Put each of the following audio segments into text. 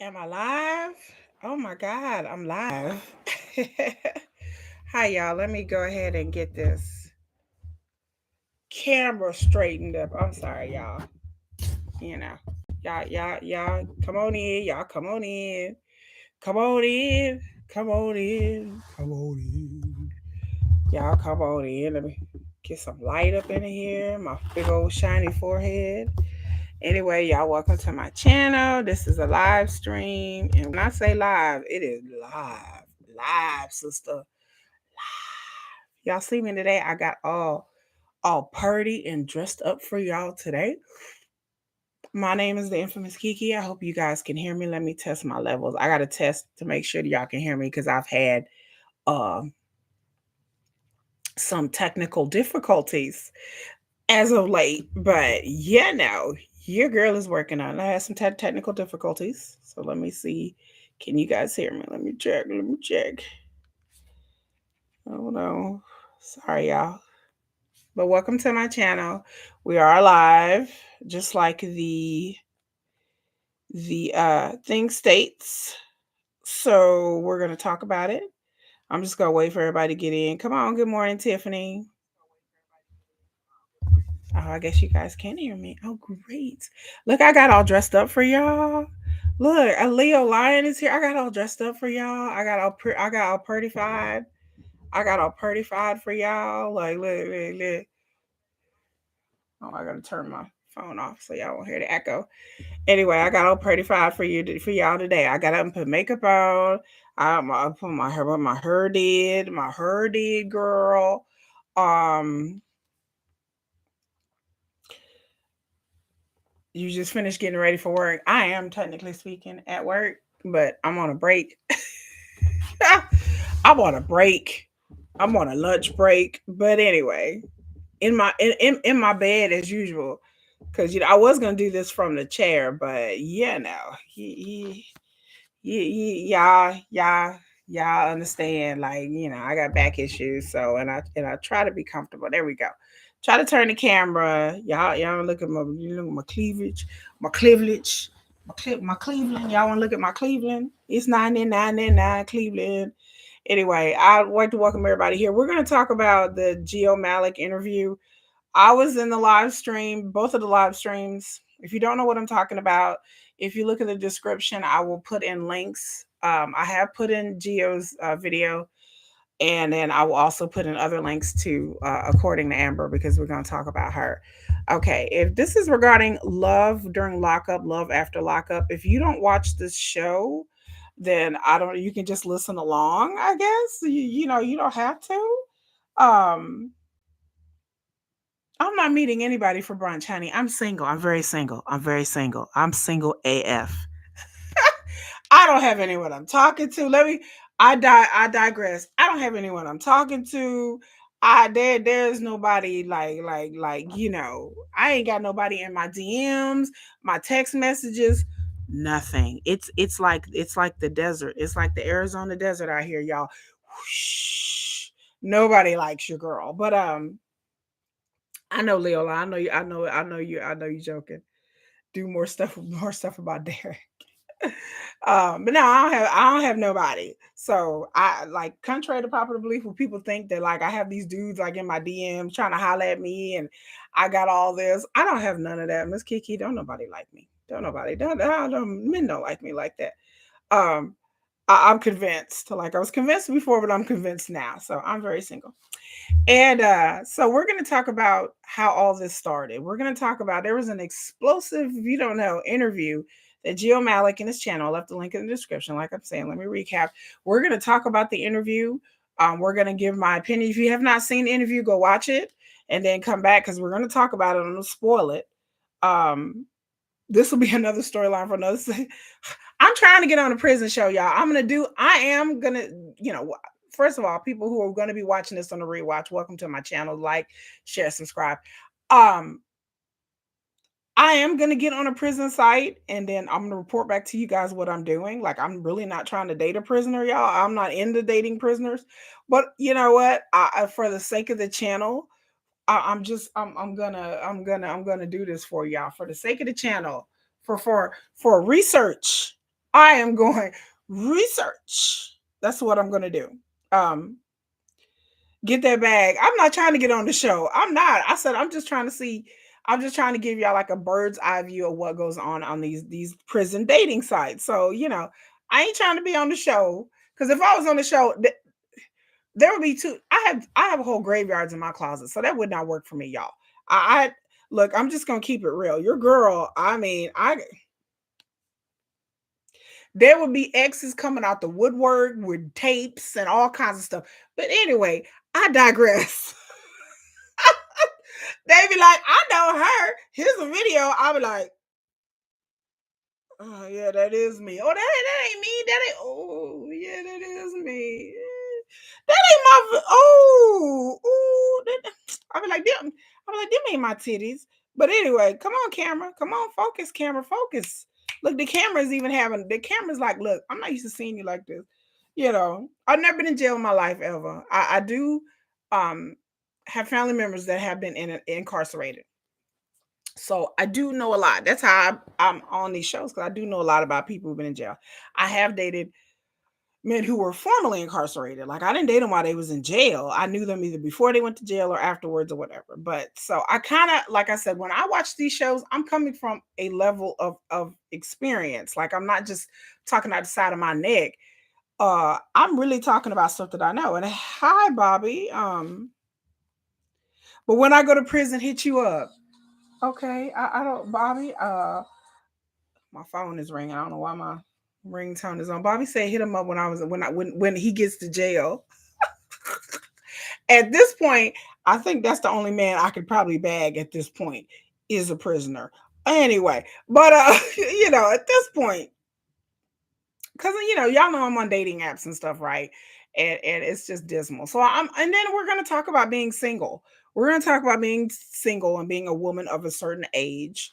Am I live? Oh my God, I'm live. Hi, y'all. Let me go ahead and get this camera straightened up. I'm sorry, y'all. You know, y'all, come on in. Y'all, come on in. Come on in. Come on in. Come on in. Y'all, come on in. Let me get some light up in here. My big old shiny forehead. Anyway, y'all, welcome to my channel. This is a live stream. And when I say live, it is live. Live, sister. Live. Y'all see me today? I got all purdy and dressed up for y'all today. My name is the infamous Kiki. I hope you guys can hear me. Let me test my levels. I gotta test to make sure that y'all can hear me because I've had um some technical difficulties as of late. But yeah, no, your girl is working on it. I had some technical difficulties. So let me see. Can you guys hear me? Let me check. Let me check. Oh no. Sorry, y'all. But welcome to my channel. We are live, just like the thing states. So we're gonna talk about it. I'm just gonna wait for everybody to get in. Come on, good morning, Tiffany. Oh, I guess you guys can hear me. Oh, great. Look, I got all dressed up for y'all. Look, a Leo lion is here. I got all dressed up for y'all. I got all prettified. I got all prettified for y'all. Like, look. Oh, I gotta turn my phone off so y'all won't hear the echo. Anyway, I got all prettified for y'all today. I got up and put makeup on. I put my hair did, girl. Um, you just finished getting ready for work. I am technically speaking at work, but I'm on a break. I'm on a break. I'm on a lunch break. But anyway, in my bed as usual. Cause I was gonna do this from the chair, but yeah, no, y'all understand. Like I got back issues, so and I try to be comfortable. There we go. Try to turn the camera. Y'all look at my cleavage, my cleavage, my Cleveland. Y'all want to look at my Cleveland? It's 99.99 Cleveland. Anyway, I'd like to welcome everybody here. We're going to talk about the Geo Malak interview. I was in the live stream, both of the live streams. If you don't know what I'm talking about, if you look at the description, I will put in links. I have put in Geo's video, and then I will also put in other links to according to Amber because we're going to talk about her. Okay, if this is regarding love during lockup, love after lockup, if you don't watch this show, then I don't. You can just listen along. I guess you don't have to. Um, I'm not meeting anybody for brunch, honey. I'm single. I'm very single. I'm very single. I'm single AF. I don't have anyone I'm talking to. I digress. I don't have anyone I'm talking to. There's nobody like I ain't got nobody in my DMs, my text messages, nothing. It's like the desert. It's like the Arizona desert out here, y'all. Whoosh. Nobody likes your girl. But I know Leola. I know you. I know you joking. Do more stuff about Derek. But no, I don't have nobody. So I like contrary to popular belief, when people think that like I have these dudes like in my DMs trying to holler at me and I got all this. I don't have none of that. Miss Kiki, don't nobody like me. Don't nobody. Don't men don't like me like that. Um, I'm convinced. Like I was convinced before, but I'm convinced now. So I'm very single. And so we're going to talk about how all this started. We're going to talk about there was an explosive, if you don't know, interview that Geo Malak in his channel. I left the link in the description. Like I'm saying, let me recap. We're going to talk about the interview. We're going to give my opinion. If you have not seen the interview, go watch it and then come back because we're going to talk about it. I'm going to spoil it. Um, this will be another storyline for another. I'm trying to get on a prison show, y'all. I am going to, first of all, people who are going to be watching this on the rewatch, welcome to my channel. Like, share, subscribe. Um, I am going to get on a prison site and then I'm going to report back to you guys what I'm doing. Like, I'm really not trying to date a prisoner, y'all. I'm not into dating prisoners. But you know what? For the sake of the channel, I'm gonna do this for y'all for the sake of the channel for research. I am going research. That's what I'm going to do. Um, get that bag. I'm not trying to get on the show. I'm not. I said I'm just trying to see. I'm just trying to give y'all like a bird's eye view of what goes on these prison dating sites. So I ain't trying to be on the show because if I was on the show, there would be two. I have a whole graveyards in my closet, so that would not work for me, y'all. I look. I'm just gonna keep it real. Your girl. I mean, I there would be exes coming out the woodwork with tapes and all kinds of stuff. But anyway, I digress. They be like, I know her. Here's a video. I'll be like, oh yeah, that is me. Oh, that ain't me. That ain't. Oh yeah, that is me. That ain't my. Oh, ooh. I be like, them. I be like, them ain't my titties. But anyway, come on, camera. Come on, focus, camera, focus. Look, the camera's even having. The camera's like, look, I'm not used to seeing you like this. I've never been in jail in my life ever. I do, um, have family members that have been incarcerated. So I do know a lot. That's how I'm on these shows because I do know a lot about people who've been in jail. I have dated men who were formerly incarcerated. Like I didn't date them while they was in jail. I knew them either before they went to jail or afterwards or whatever. But so I kind of, like I said, when I watch these shows, I'm coming from a level of experience. Like I'm not just talking out the side of my neck. I'm really talking about stuff that I know. And hi, Bobby. But when I go to prison, hit you up. Okay, I don't, Bobby. My phone is ringing. I don't know why my ringtone is on. Bobby said hit him up when he gets to jail. At this point, I think that's the only man I could probably bag at this point is a prisoner. Anyway, but at this point, because y'all know I'm on dating apps and stuff, right? And it's just dismal. So and then we're gonna talk about being single. We're gonna talk about being single and being a woman of a certain age,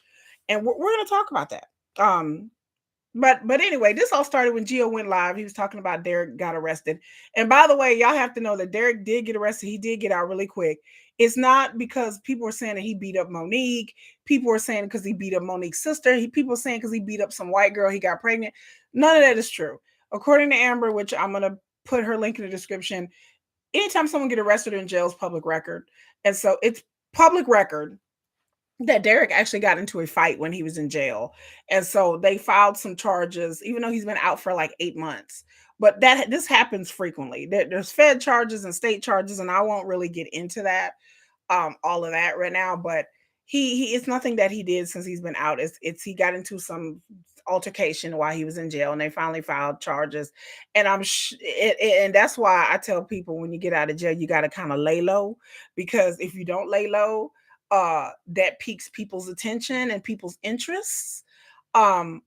and we're gonna talk about that. Um, but anyway, this all started when Geo went live. He was talking about Derek got arrested. And by the way, y'all have to know that Derek did get arrested. He did get out really quick. It's not because people were saying that he beat up Monique. People were saying because he beat up Monique's sister. People were saying because he beat up some white girl, he got pregnant. None of that is true. According to Amber, which I'm gonna put her link in the description, anytime someone get arrested in jail is public record. And so it's public record that Derek actually got into a fight when he was in jail. And so they filed some charges, even though he's been out for like 8 months. But this happens frequently. There's Fed charges and state charges, and I won't really get into that, all of that right now. But he it's nothing that he did since he's been out. It's he got into some altercation while he was in jail, and they finally filed charges. And and that's why I tell people when you get out of jail, you got to kind of lay low, because if you don't lay low, that piques people's attention and people's interests. Um,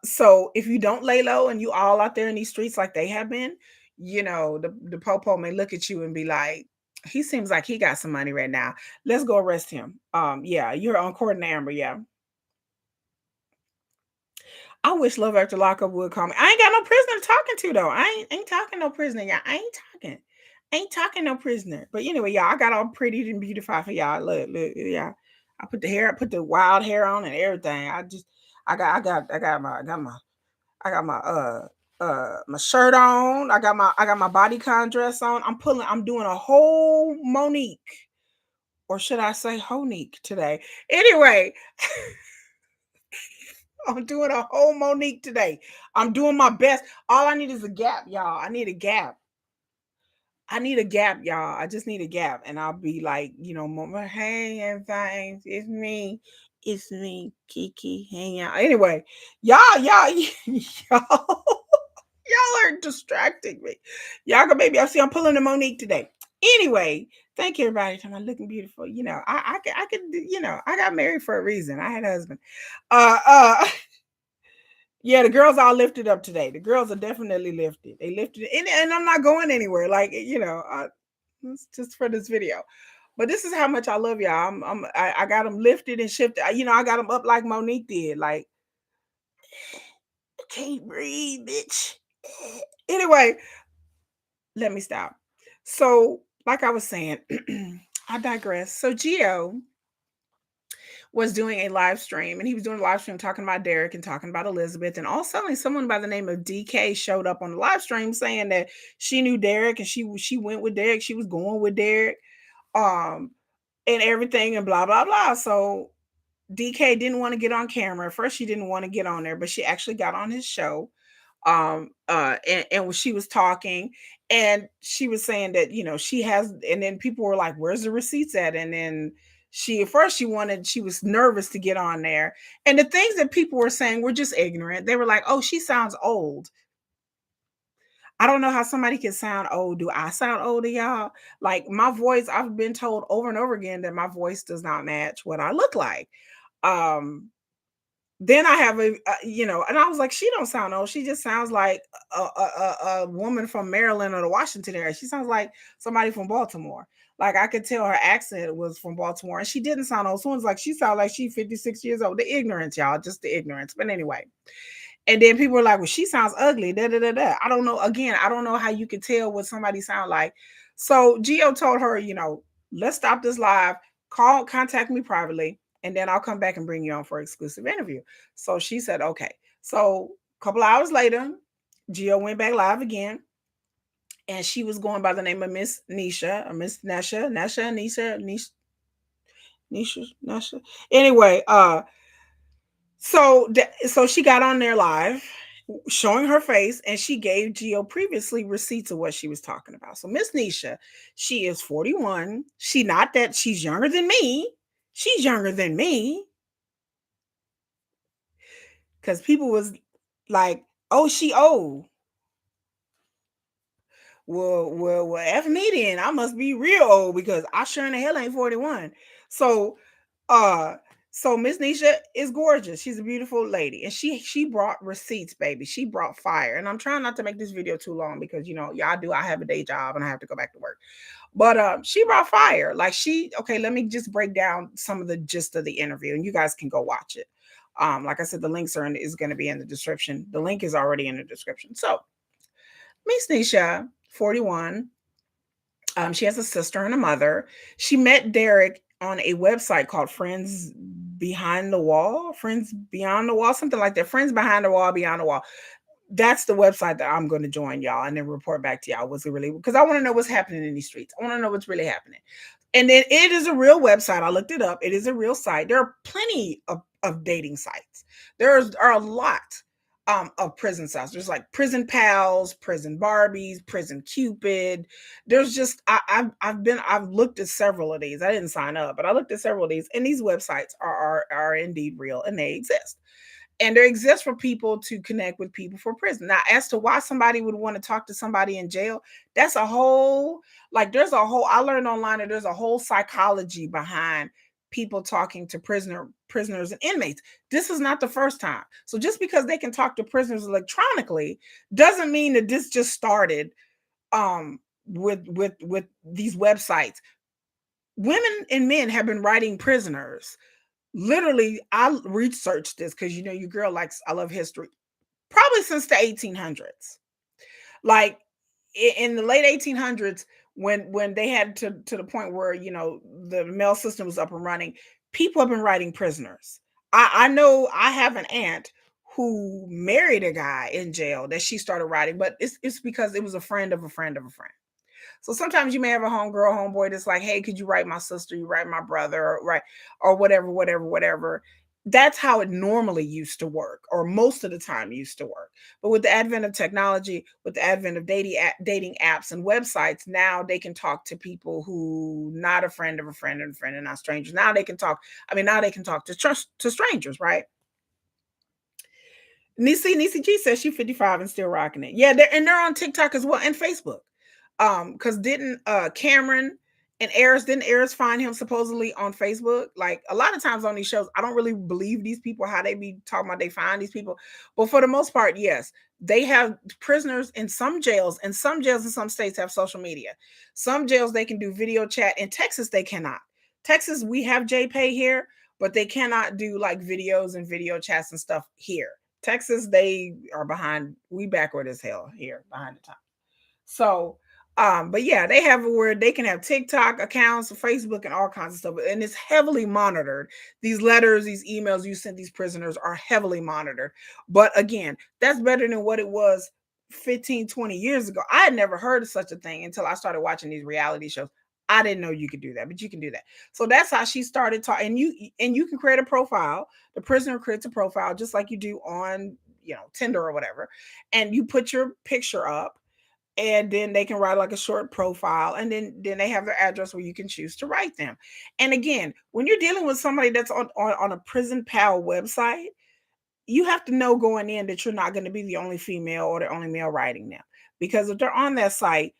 so if you don't lay low and you all out there in these streets like they have been, the popo may look at you and be like, he seems like he got some money right now. Let's go arrest him. Yeah, you're on court and Amber. Yeah. I wish Love After Lockup would call me. I ain't got no prisoner talking to though. I ain't talking no prisoner, y'all. I ain't talking. Ain't talking no prisoner. But anyway, y'all, I got all pretty and beautified for y'all. Look, yeah. I put the hair, I put the wild hair on and everything. I got my shirt on. I got my bodycon dress on. I'm doing a whole Monique. Or should I say Honique today? Anyway, I'm doing a whole Monique today. I'm doing my best. All I need is a gap, y'all. I need a gap. I need a gap, y'all. I just need a gap. And I'll be like, Mama, hey, and things. It's me. It's me, Kiki. Hang out. Anyway, y'all, y'all are distracting me. Y'all can maybe I see I'm pulling a Monique today. Anyway, thank you everybody. I'm looking beautiful. I got married for a reason. I had a husband. Uh uh Yeah, the girls all lifted up today. The girls are definitely lifted. They lifted, and I'm not going anywhere. Like it's just for this video. But this is how much I love y'all. I got them lifted and shifted. I got them up like Monique did. Like I can't breathe, bitch. Anyway, let me stop. So, like I was saying, I digress. So Geo was doing a live stream, and he was doing a live stream talking about Derek and talking about Elizabeth, and all of a sudden someone by the name of DK showed up on the live stream saying that she knew Derek and she went with Derek, she was going with Derek, um, and everything and blah blah blah. So DK didn't want to get on camera. At first, she didn't want to get on there, but she actually got on his show. And when she was talking, and she was saying that she has, and then people were like, "Where's the receipts at?" And then she at first she was nervous to get on there, and the things that people were saying were just ignorant. They were like, "Oh, she sounds old." I don't know how somebody can sound old. Do I sound old to y'all? Like my voice, I've been told over and over again that my voice does not match what I look like. Um, then I have and I was like, she don't sound old. She just sounds like a woman from Maryland or the Washington area. She sounds like somebody from Baltimore. Like I could tell her accent was from Baltimore, and she didn't sound old. Someone's like, she sounded like she's 56 years old. The ignorance, y'all, just the ignorance. But anyway, and then people were like, well, she sounds ugly. Da, da, da, da. I don't know. Again, I don't know how you can tell what somebody sound like. So Geo told her, let's stop this live. Contact me privately, and then I'll come back and bring you on for an exclusive interview. So she said, okay. So a couple hours later, Geo went back live again, and she was going by the name of Miss Nesha or Miss Nesha. Anyway, so she got on there live, showing her face, and she gave Geo previously receipts of what she was talking about. So Miss Nesha, she is 41. She's younger than me. She's younger than me. Because people was like, oh, she old. Well, F me then. I must be real old because I sure in the hell ain't 41. So uh so Miss Nisha is gorgeous. She's a beautiful lady. And she brought receipts, baby. She brought fire. And I'm trying not to make this video too long because I have a day job and I have to go back to work. But she brought fire. Like okay, let me just break down some of the gist of the interview and you guys can go watch it. Like I said, the links is going to be in the description. The link is already in the description. So Miss Nisha, 41. She has a sister and a mother. She met Derek on a website called Friends Behind the Wall, Friends Beyond the Wall, something like that. Friends Behind the Wall, Beyond the Wall. That's the website that I'm going to join y'all and then report back to y'all. Was it really? Because I want to know what's happening in these streets. I want to know what's really happening. And then it is a real website. I looked it up. It is a real site. There are plenty of dating sites. There are a lot of prison sites. There's like Prison Pals, Prison Barbies, Prison Cupid. There's just I've looked at several of these. I didn't sign up, but I looked at several of these, and these websites are indeed real and they exist. And they exist for people to connect with people for prison. Now, as to why somebody would want to talk to somebody in jail, that's a whole I learned online that there's a whole psychology behind people talking to prisoners and inmates. This is not the first time. So just because they can talk to prisoners electronically doesn't mean that this just started with these websites. Women and men have been writing prisoners. Literally, I researched this because your girl I love history. Probably since the 1800s. Like in the late 1800s, when they had to the point where the mail system was up and running, people have been writing prisoners. I know I have an aunt who married a guy in jail that she started writing, but it's because it was a friend of a friend of a friend. So sometimes you may have a homegirl, homeboy that's like, hey, could you write my sister? You write my brother, or whatever. That's how it normally used to work, or most of the time used to work. But with the advent of technology, with the advent of dating apps and websites, now they can talk to people who not a friend of a friend and a friend and not strangers. Now they can talk. Now they can talk to strangers, right? Nisi G says she's 55 and still rocking it. Yeah, they're on TikTok as well and Facebook. Because didn't Cameron and Ayers find him supposedly on Facebook? Like a lot of times on these shows, I don't really believe these people how they be talking about they find these people, but for the most part, yes, they have prisoners in some jails, and some jails in some states have social media. Some jails they can do video chat. In Texas, they cannot. Texas, we have JPay here, but they cannot do like videos and video chats and stuff here. Texas, they are behind. We backward as hell here, behind the time. So But yeah, they have it where they can have TikTok accounts, Facebook, and all kinds of stuff, and it's heavily monitored. These letters, these emails you sent these prisoners are heavily monitored. But again, that's better than what it was 15, 20 years ago. I had never heard of such a thing until I started watching these reality shows. I didn't know you could do that, but you can do that. So that's how she started talking. And you can create a profile. The prisoner creates a profile just like you do on Tinder or whatever, and you put your picture up, and then they can write like a short profile, and then they have their address where you can choose to write them. And again, when you're dealing with somebody that's on a prison pal website, you have to know going in that you're not going to be the only female or the only male writing them, because if they're on that site,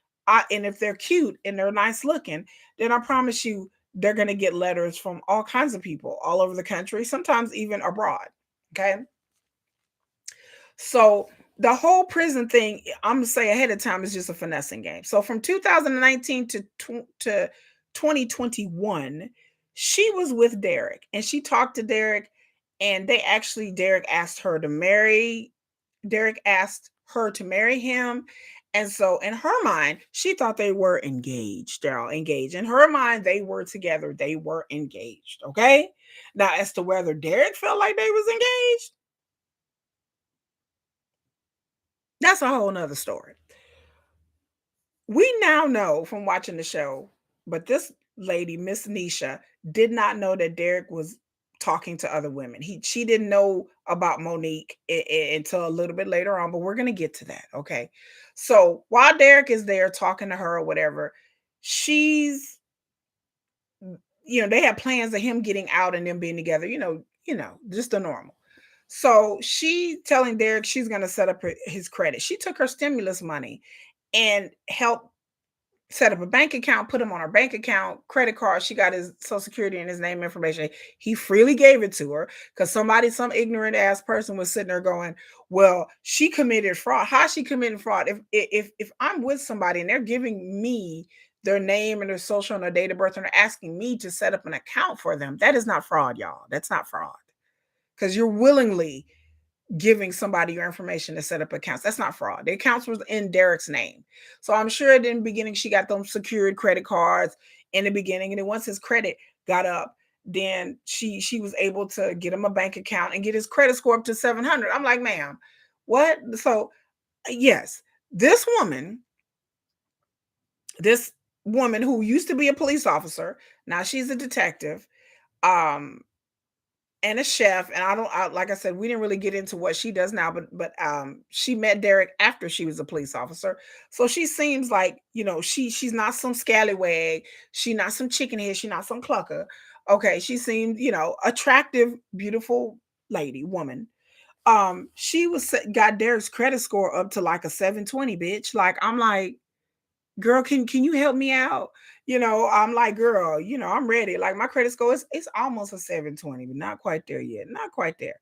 and if they're cute and they're nice looking, then I promise you they're going to get letters from all kinds of people all over the country, sometimes even abroad. Okay. So the whole prison thing, I'm gonna say ahead of time, is just a finessing game. So from 2019 to 2021, she was with Derek, and she talked to Derek, and Derek asked her to marry. Derek asked her to marry him. And so in her mind, she thought they were engaged. They're all engaged. In her mind, they were together. They were engaged. Okay. Now, as to whether Derek felt like they was engaged, that's a whole nother story. We now know from watching the show, but this lady, Miss Nesha, did not know that Derek was talking to other women. She didn't know about Monique until a little bit later on, but we're gonna get to that. Okay. So while Derek is there talking to her or whatever, she's they have plans of him getting out and them being together, just the normal. So she telling Derek she's gonna set up his credit. She took her stimulus money and helped set up a bank account, put him on her bank account, credit card. She got his social security and his name information. He freely gave it to her because some ignorant ass person was sitting there going, well, she committed fraud. How she committed fraud? If I'm with somebody and they're giving me their name and their social and their date of birth and they're asking me to set up an account for them, that is not fraud, y'all. That's not fraud. Because you're willingly giving somebody your information to set up accounts. That's not fraud. The accounts was in Derek's name. So I'm sure in the beginning she got them secured credit cards in the beginning. And then once his credit got up, then she was able to get him a bank account and get his credit score up to 700. I'm like, ma'am, what? So yes, this woman who used to be a police officer, now she's a detective. Um, and a chef, and like I said, we didn't really get into what she does now, but she met Derek after she was a police officer. So she seems like, she's not some scallywag, she's not some chicken head, she's not some clucker. Okay, she seemed, attractive, beautiful woman. She got Derek's credit score up to like a 720, bitch. Like, I'm like, girl, can you help me out? I'm like, girl, I'm ready. Like, my credit score is it's almost a 720, but not quite there yet. Not quite there.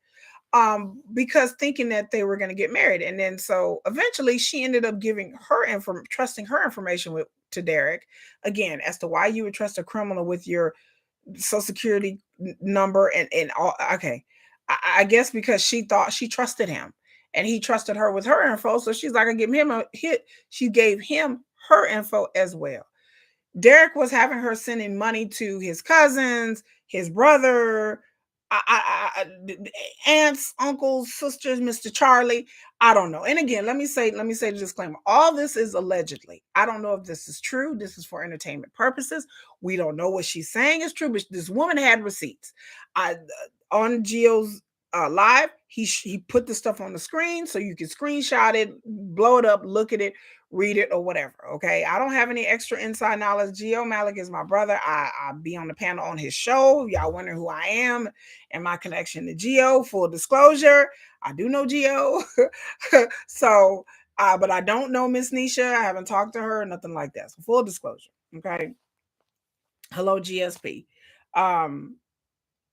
Because thinking that they were going to get married. And then so eventually she ended up giving trusting her information to Derek, again, as to why you would trust a criminal with your social security number and all. Okay. I guess because she thought she trusted him and he trusted her with her info. So she's like, I give him a hit. She gave him her info as well. Derek was having her sending money to his cousins, his brother, aunts, uncles, sisters, Mr. Charlie. I don't know. And again, let me say the disclaimer. All this is allegedly. I don't know if this is true. This is for entertainment purposes. We don't know what she's saying is true, but this woman had receipts. On Geo's live, he put the stuff on the screen so you can screenshot it, blow it up, look at it, read it, or whatever. Okay. I don't have any extra inside knowledge. Geo Malak is my brother. I be on the panel on his show. Y'all wonder who I am and my connection to Geo. Full disclosure, I do know Geo. So, but I don't know Miss Nesha. I haven't talked to her, nothing like that. So full disclosure. Okay. Hello, GSP. Um,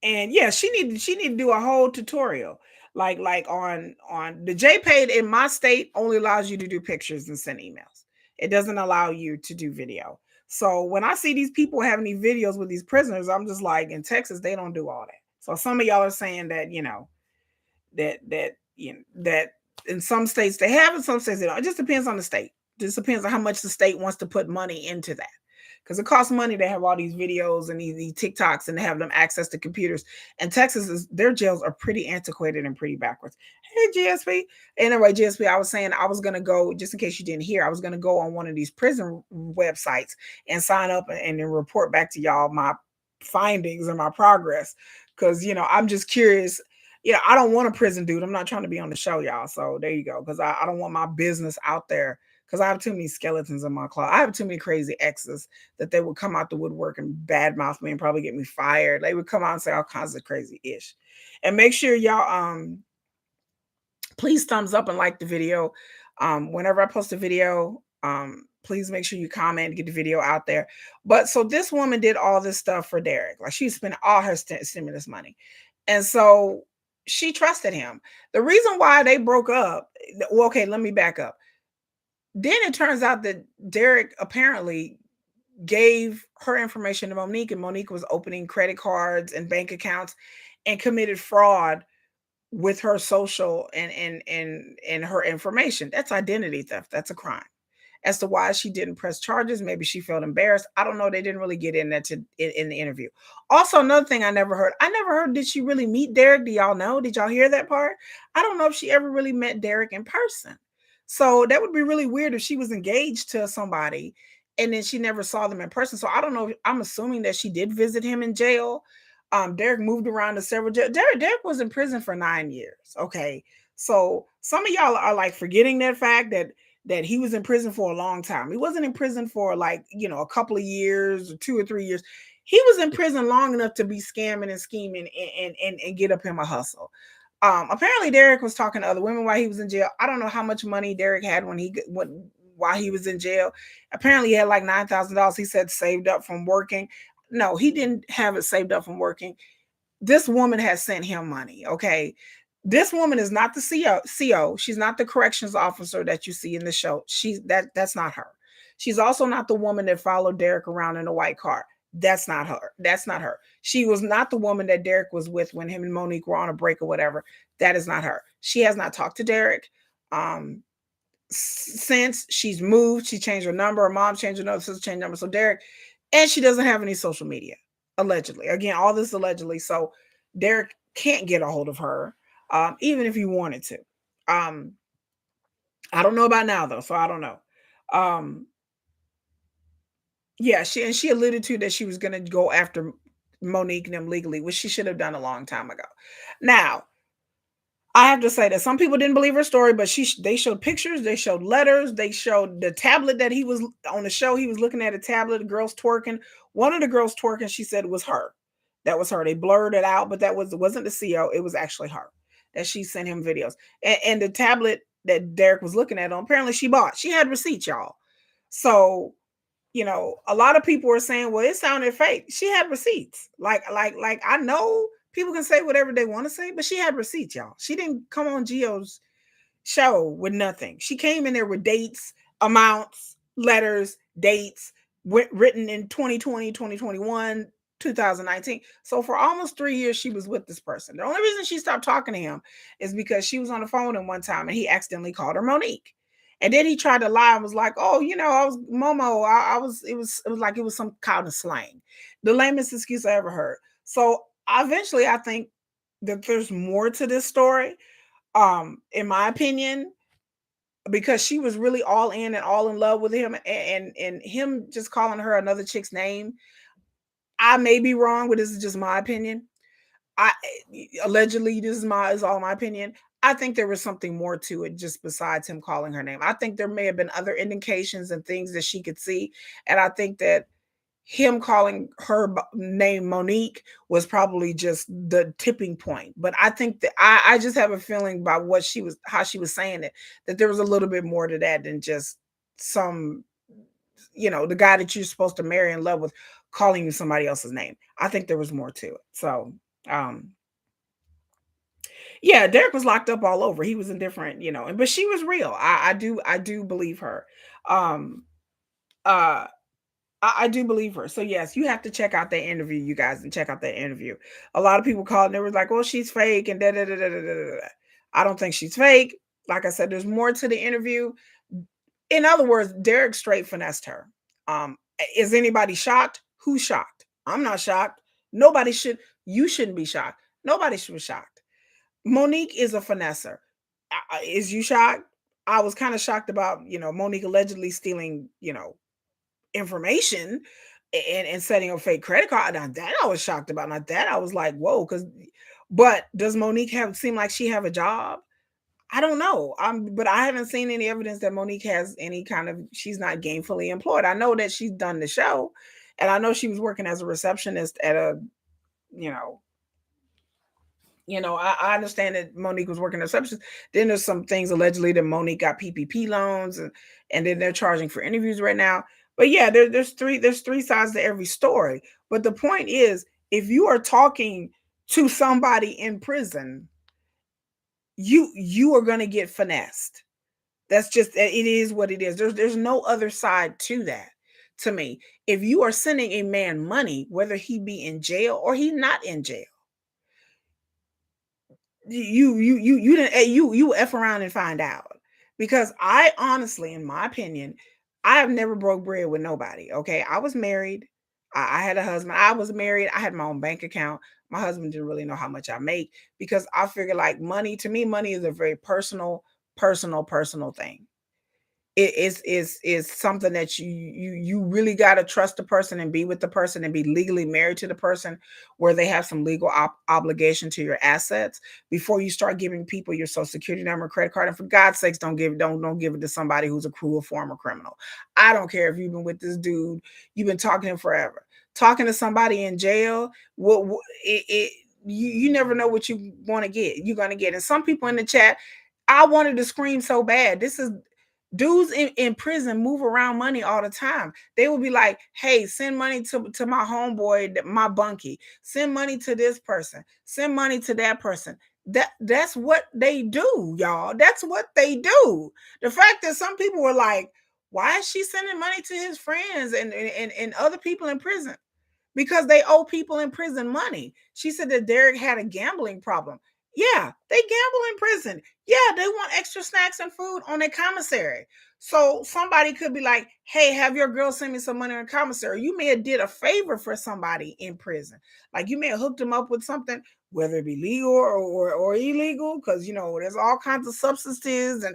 and yeah, she need to do a whole tutorial like on the JPay in my state only allows you to do pictures and send emails. It doesn't allow you to do video. So when I see these people having these videos with these prisoners, I'm just like, in Texas they don't do all that. So some of y'all are saying that that in some states they have, in some states they don't. It just depends on the state. This depends on how much the state wants to put money into that. Because it costs money to have all these videos and these TikToks and to have them access to computers. And Texas is their jails are pretty antiquated and pretty backwards. Hey GSP. Anyway, GSP, I was saying I was gonna go, just in case you didn't hear, I was gonna go on one of these prison websites and sign up and then report back to y'all my findings and my progress. Cause I'm just curious. I don't want a prison dude. I'm not trying to be on the show, y'all. So there you go. Because I don't want my business out there because I have too many skeletons in my closet. I have too many crazy exes that they would come out the woodwork and badmouth me and probably get me fired. They would come out and say all kinds of crazy ish. And make sure y'all please thumbs up and like the video. Whenever I post a video, please make sure you comment, get the video out there. But so this woman did all this stuff for Derek. Like she spent all her stimulus money. And so she trusted him. The reason why they broke up, well, okay, let me back up. Then it turns out that Derek apparently gave her information to Monique, and Monique was opening credit cards and bank accounts and committed fraud with her social and her information. That's identity theft. That's a crime. As to why she didn't press charges, maybe she felt embarrassed. I don't know. They didn't really get in that in the interview. Also, another thing I never heard. Did she really meet Derek? Do y'all know? Did y'all hear that part? I don't know if she ever really met Derek in person. So that would be really weird if she was engaged to somebody and then she never saw them in person. So I don't know. I'm assuming that she did visit him in jail. Derek moved around to several jails. Derek was in prison for 9 years. Okay. So some of y'all are like forgetting that fact that he was in prison for a long time. He wasn't in prison for like, a couple of years or 2 or 3 years. He was in prison long enough to be scamming and scheming and get up him a hustle. Apparently Derek was talking to other women while he was in jail. I don't know how much money Derek had while he was in jail. Apparently he had like $9,000. He said saved up from working. No, he didn't have it saved up from working. This woman has sent him money. Okay. This woman is not the CO. She's not the corrections officer that you see in the show. That's not her. She's also not the woman that followed Derek around in a white car. That's not her. That's not her. She was not the woman that Derek was with when him and Monique were on a break or whatever. That is not her. She has not talked to Derek. Since she's moved, she changed her number. Her mom changed her number, sister changed her number. So Derek, and she doesn't have any social media, allegedly. Again, all this allegedly. So Derek can't get a hold of her, even if he wanted to. I don't know about now though, so I don't know. Yeah, she alluded to that she was going to go after Monique and them legally, which she should have done a long time ago. Now, I have to say that some people didn't believe her story, but they showed pictures, they showed letters, they showed the tablet that he was on the show. He was looking at a tablet, the girls twerking. One of the girls twerking, she said was her. That was her. They blurred it out, but wasn't the CO. It was actually her that she sent him videos. And the tablet that Derek was looking at on, apparently she bought. She had receipts, y'all. So a lot of people were saying, well, it sounded fake. She had receipts. Like I know people can say whatever they want to say, but she had receipts, y'all. She didn't come on Geo's show with nothing. She came in there with dates, amounts, letters, dates, written in 2020, 2021, 2019. So for almost 3 years, she was with this person. The only reason she stopped talking to him is because she was on the phone at one time and he accidentally called her Monique. And then he tried to lie and was like, "Oh, I was Momo. It was some kind of slang." The lamest excuse I ever heard. So eventually, I think that there's more to this story, in my opinion, because she was really all in and all in love with him, and him just calling her another chick's name. I may be wrong, but this is just my opinion. I allegedly this is all my opinion. I think there was something more to it just besides him calling her name. I think there may have been other indications and things that she could see, and I think that him calling her name Monique was probably just the tipping point. But I think that I just have a feeling by how she was saying it, that there was a little bit more to that than just some, the guy that you're supposed to marry and love with calling you somebody else's name. I think there was more to it. So, yeah, Derek was locked up all over. He was in different, but she was real. I do believe her. Um, uh, I do believe her. So yes, you have to check out that interview, you guys, and check out that interview. A lot of people called and they were like, "Oh, she's fake," and da da da da da da. I don't think she's fake. Like I said, there's more to the interview. In other words, Derek straight finessed her. Um, is anybody shocked? Who's shocked? I'm not shocked. Nobody should. You shouldn't be shocked. Nobody should be shocked. Monique is a finesser. Is you shocked? I was kind of shocked about Monique allegedly stealing information and setting up fake credit card. Now that I was shocked about. Not that I was like, whoa, but does Monique seem like she have a job? I don't know. But I haven't seen any evidence that Monique has any kind of. She's not gainfully employed. I know that she's done the show, and I know she was working as a receptionist at a, you know, I understand that Monique was working as a receptionist. Then there's some things allegedly that Monique got PPP loans, and then they're charging for interviews right now. But yeah, there's three sides to every story. But the point is, if you are talking to somebody in prison, you are going to get finessed. That's just, it is what it is. There's no other side to that. To me, if you are sending a man money, whether he be in jail or he's not in jail, you didn't, you f around and find out. Because I honestly, in my opinion, I have never broke bread with nobody. Okay, I was married. I had a husband. I was married. I had my own bank account. My husband didn't really know how much I make, because I figure like money, to me, money is a very personal thing. It is something that you really got to trust the person and be with the person and be legally married to the person, where they have some legal obligation to your assets before you start giving people your social security number, credit card. And for God's sakes, don't give it to somebody who's a cruel former criminal. I don't care if you've been with this dude, you've been talking to him forever. Talking to somebody in jail, you never know what you want to get. You're going to get. And some people in the chat, I wanted to scream so bad. This is dudes in prison move around money all the time. They will be like, hey, send money to my homeboy, my bunkie. Send money to this person. Send money to that person. That's what they do, y'all. That's what they do. The fact that some people were like, why is she sending money to his friends and other people in prison? Because they owe people in prison money. She said that Derek had a gambling problem. Yeah, they gamble in prison. Yeah, they want extra snacks and food on their commissary. So somebody could be like, hey, have your girl send me some money on commissary. You may have did a favor for somebody in prison. Like you may have hooked them up with something, whether it be legal or illegal, because there's all kinds of substances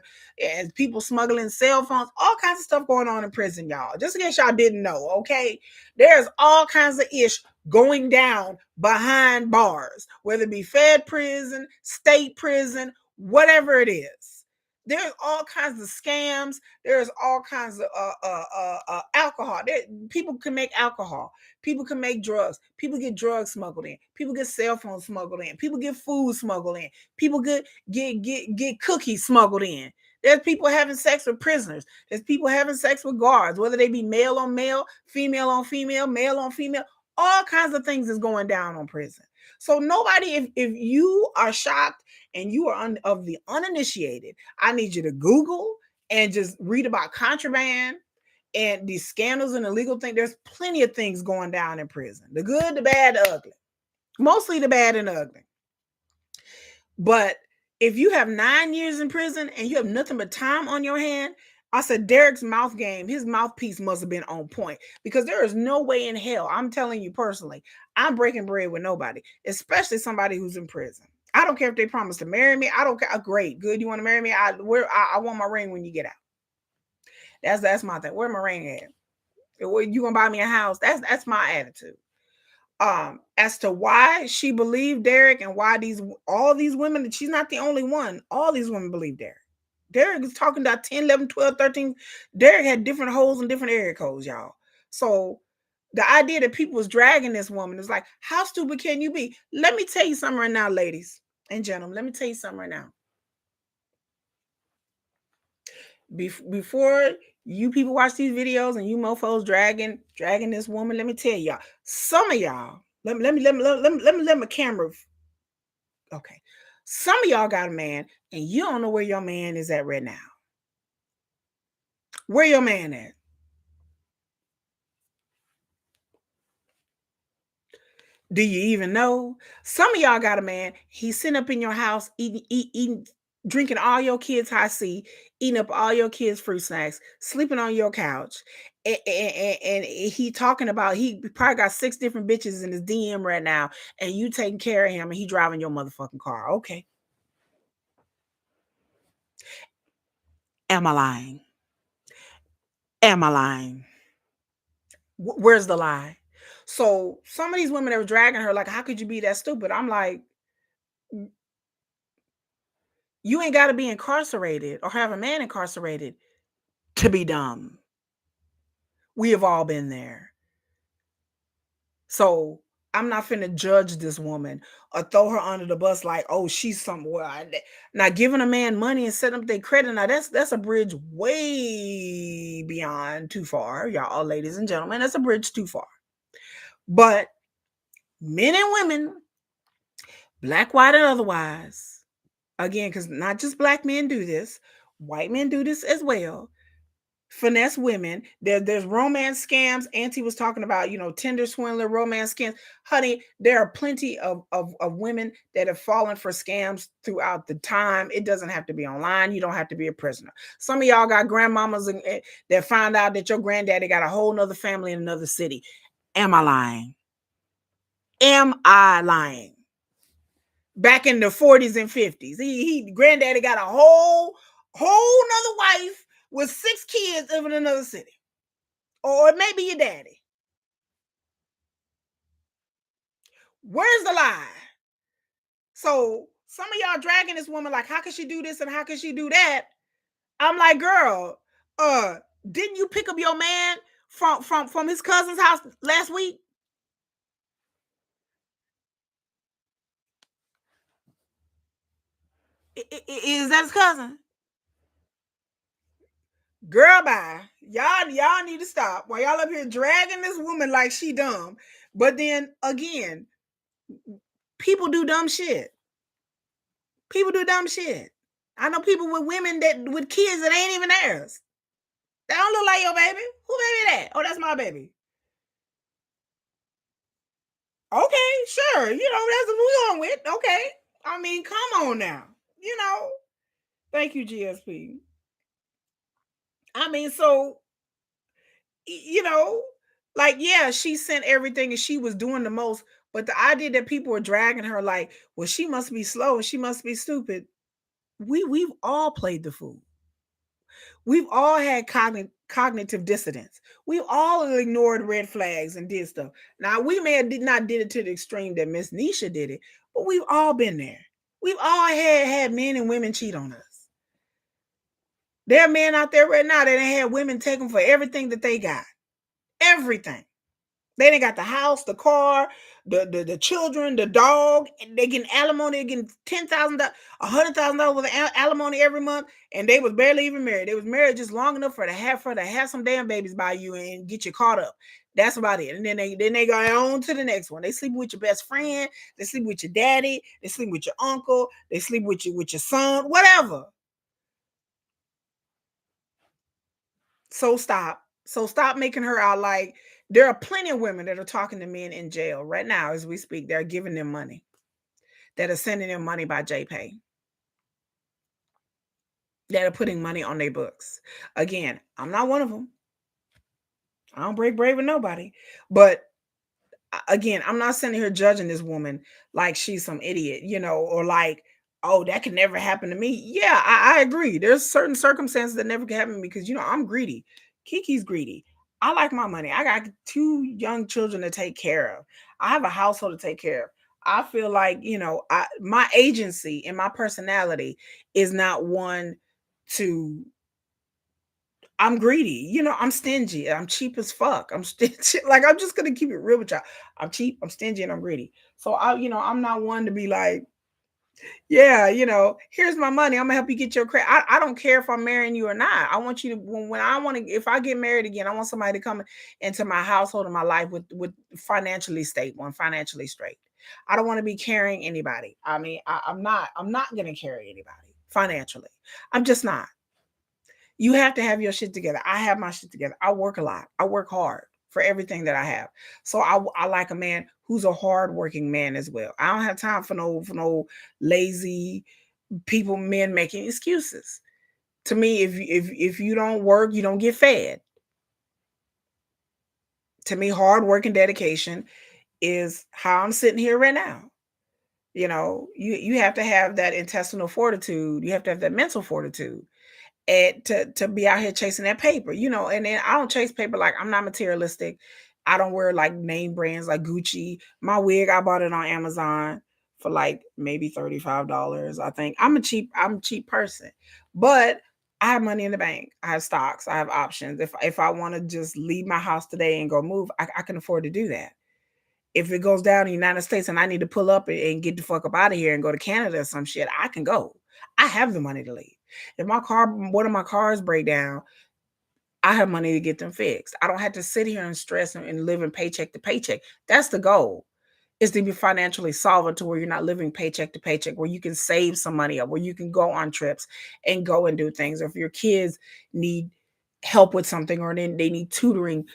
and people smuggling cell phones, all kinds of stuff going on in prison, y'all. Just in case y'all didn't know, okay? There's all kinds of ish going down behind bars, whether it be Fed prison, state prison, whatever it is. There's all kinds of scams. There's all kinds of alcohol. People can make alcohol. People can make drugs. People get drugs smuggled in. People get cell phones smuggled in. People get food smuggled in. People get cookies smuggled in. There's people having sex with prisoners. There's people having sex with guards, whether they be male on male, female on female, male on female. All kinds of things is going down on prison. So nobody, if you are shocked and you are of the uninitiated, I need you to Google and just read about contraband and these scandals and illegal things. There's plenty of things going down in prison. The good, the bad, the ugly. Mostly the bad and the ugly. But if you have 9 years in prison and you have nothing but time on your hand, I said Derek's mouth game, his mouthpiece must have been on point, because there is no way in hell, I'm telling you personally, I'm breaking bread with nobody, especially somebody who's in prison. I don't care if they promise to marry me. I don't care. Great, good. You want to marry me? I want my ring when you get out. That's my thing. Where my ring at? You gonna buy me a house? That's my attitude. As to why she believed Derek and why all these women, she's not the only one. All these women believe Derek. Derek is talking about 10, 11, 12, 13. Derek had different holes and different area codes, y'all. So the idea that people was dragging this woman is like, how stupid can you be? Let me tell you something right now, ladies and gentlemen. Let me tell you something right now. Before you people watch these videos and you mofos dragging this woman, let me tell y'all, some of y'all, let my camera. Okay. Some of y'all got a man and you don't know where your man is at right now. Where your man at? Do you even know? Some of y'all got a man, he's sitting up in your house eating drinking all your kids high C, eating up all your kids' fruit snacks, sleeping on your couch, and he talking about he probably got 6 different bitches in his DM right now, and you taking care of him, and he driving your motherfucking car. Okay, am I lying? Am I lying? Where's the lie? So some of these women that were dragging her, like, how could you be that stupid? I'm like, you ain't got to be incarcerated or have a man incarcerated to be dumb. We have all been there. So I'm not finna judge this woman or throw her under the bus like, oh, she's somewhere. Now giving a man money and setting up their credit, now that's a bridge way beyond too far, y'all, ladies and gentlemen. That's a bridge too far. But men and women, black, white, and otherwise, again, because not just black men do this, white men do this as well. Finesse women. There's romance scams. Auntie was talking about, Tinder swindler, romance scams. Honey, there are plenty of women that have fallen for scams throughout the time. It doesn't have to be online. You don't have to be a prisoner. Some of y'all got grandmamas that found out that your granddaddy got a whole nother family in another city. Am I lying? Am I lying? Back in the 40s and 50s, he granddaddy got a whole nother wife with 6 kids living in another city. Or maybe your daddy. Where's the lie? So some of y'all dragging this woman like, how can she do this and how can she do that? I'm like, girl, didn't you pick up your man from his cousin's house last week? Is that his cousin? Girl, bye. Y'all need to stop. While y'all up here dragging this woman like she dumb. But then again, people do dumb shit. People do dumb shit. I know people with women with kids that ain't even theirs. That don't look like your baby. Who baby that? Oh, that's my baby. Okay, sure. That's what we going with. Okay. I mean, come on now. Thank you, GSP. I mean, so you know, like, yeah, she sent everything and she was doing the most, but the idea that people were dragging her like, well, she must be slow and she must be stupid. We've all played the fool. We've all had cognitive dissonance. We've all ignored red flags and did stuff. Now we may have not did it to the extreme that Miss Nesha did it, but we've all been there. We've all had men and women cheat on us. There are men out there right now that had women take them for everything that they got. Everything. They done got the house, the car, the children, the dog. And they getting alimony, they getting $10,000, $100,000 worth of alimony every month, and they was barely even married. They was married just long enough for to have some damn babies by you and get you caught up. That's about it. And then they go on to the next one. They sleep with your best friend. They sleep with your daddy. They sleep with your uncle. They sleep with your son. Whatever. So stop. So stop making her out like there are plenty of women that are talking to men in jail right now as we speak. They're giving them money, that are sending them money by JPay, that are putting money on their books. Again, I'm not one of them. I don't break bread with nobody. But again, I'm not sitting here judging this woman like she's some idiot, or like, oh, that could never happen to me. Yeah, I agree. There's certain circumstances that never can happen because I'm greedy. Kiki's greedy. I like my money. I got 2 young children to take care of. I have a household to take care of. I feel like, my agency and my personality is not one to I'm greedy. I'm stingy. I'm cheap as fuck. I'm stingy. Like, I'm just gonna keep it real with y'all. I'm cheap, I'm stingy, and I'm greedy. So I'm not one to be like, yeah, here's my money. I'm gonna help you get your credit. I don't care if I'm marrying you or not. I want you to when I want to if I get married again, I want somebody to come into my household and my life with financially stable and financially straight. I don't want to be carrying anybody. I mean, I'm not gonna carry anybody financially. I'm just not. You have to have your shit together. I have my shit together. I work a lot. I work hard for everything that I have. So I like a man who's a hardworking man as well. I don't have time for no lazy, People, men making excuses. To me, if you don't work, you don't get fed. To me, hard work and dedication is how I'm sitting here right now. You have to have that intestinal fortitude. You have to have that mental fortitude, and to be out here chasing that paper. And then I don't chase paper. Like, I'm not materialistic. I don't wear like name brands like Gucci. My wig, I bought it on Amazon for like maybe $35. I think I'm a cheap person. But I have money in the bank. I have stocks. I have options. If I want to just leave my house today and go move, I can afford to do that. If it goes down in the United States and I need to pull up and get the fuck up out of here and go to Canada or some shit, I can go. I have the money to leave. If one of my cars break down, I have money to get them fixed. I don't have to sit here and stress and live in paycheck to paycheck. That's the goal, is to be financially solvent to where you're not living paycheck to paycheck, where you can save some money up, where you can go on trips and go and do things. Or if your kids need help with something, or they need tutoring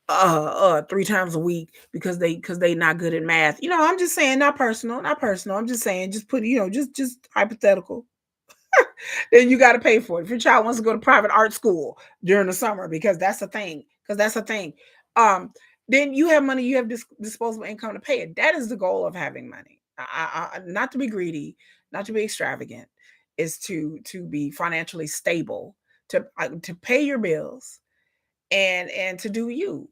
3 times a week because they not good at math. I'm just saying, not personal, not personal. I'm just saying, just put, just hypothetical. Then you got to pay for it. If your child wants to go to private art school during the summer, because that's the thing, um, then you have money, you have disposable income to pay it. That is the goal of having money. Not to be greedy, not to be extravagant, is to be financially stable, to pay your bills, and to do you.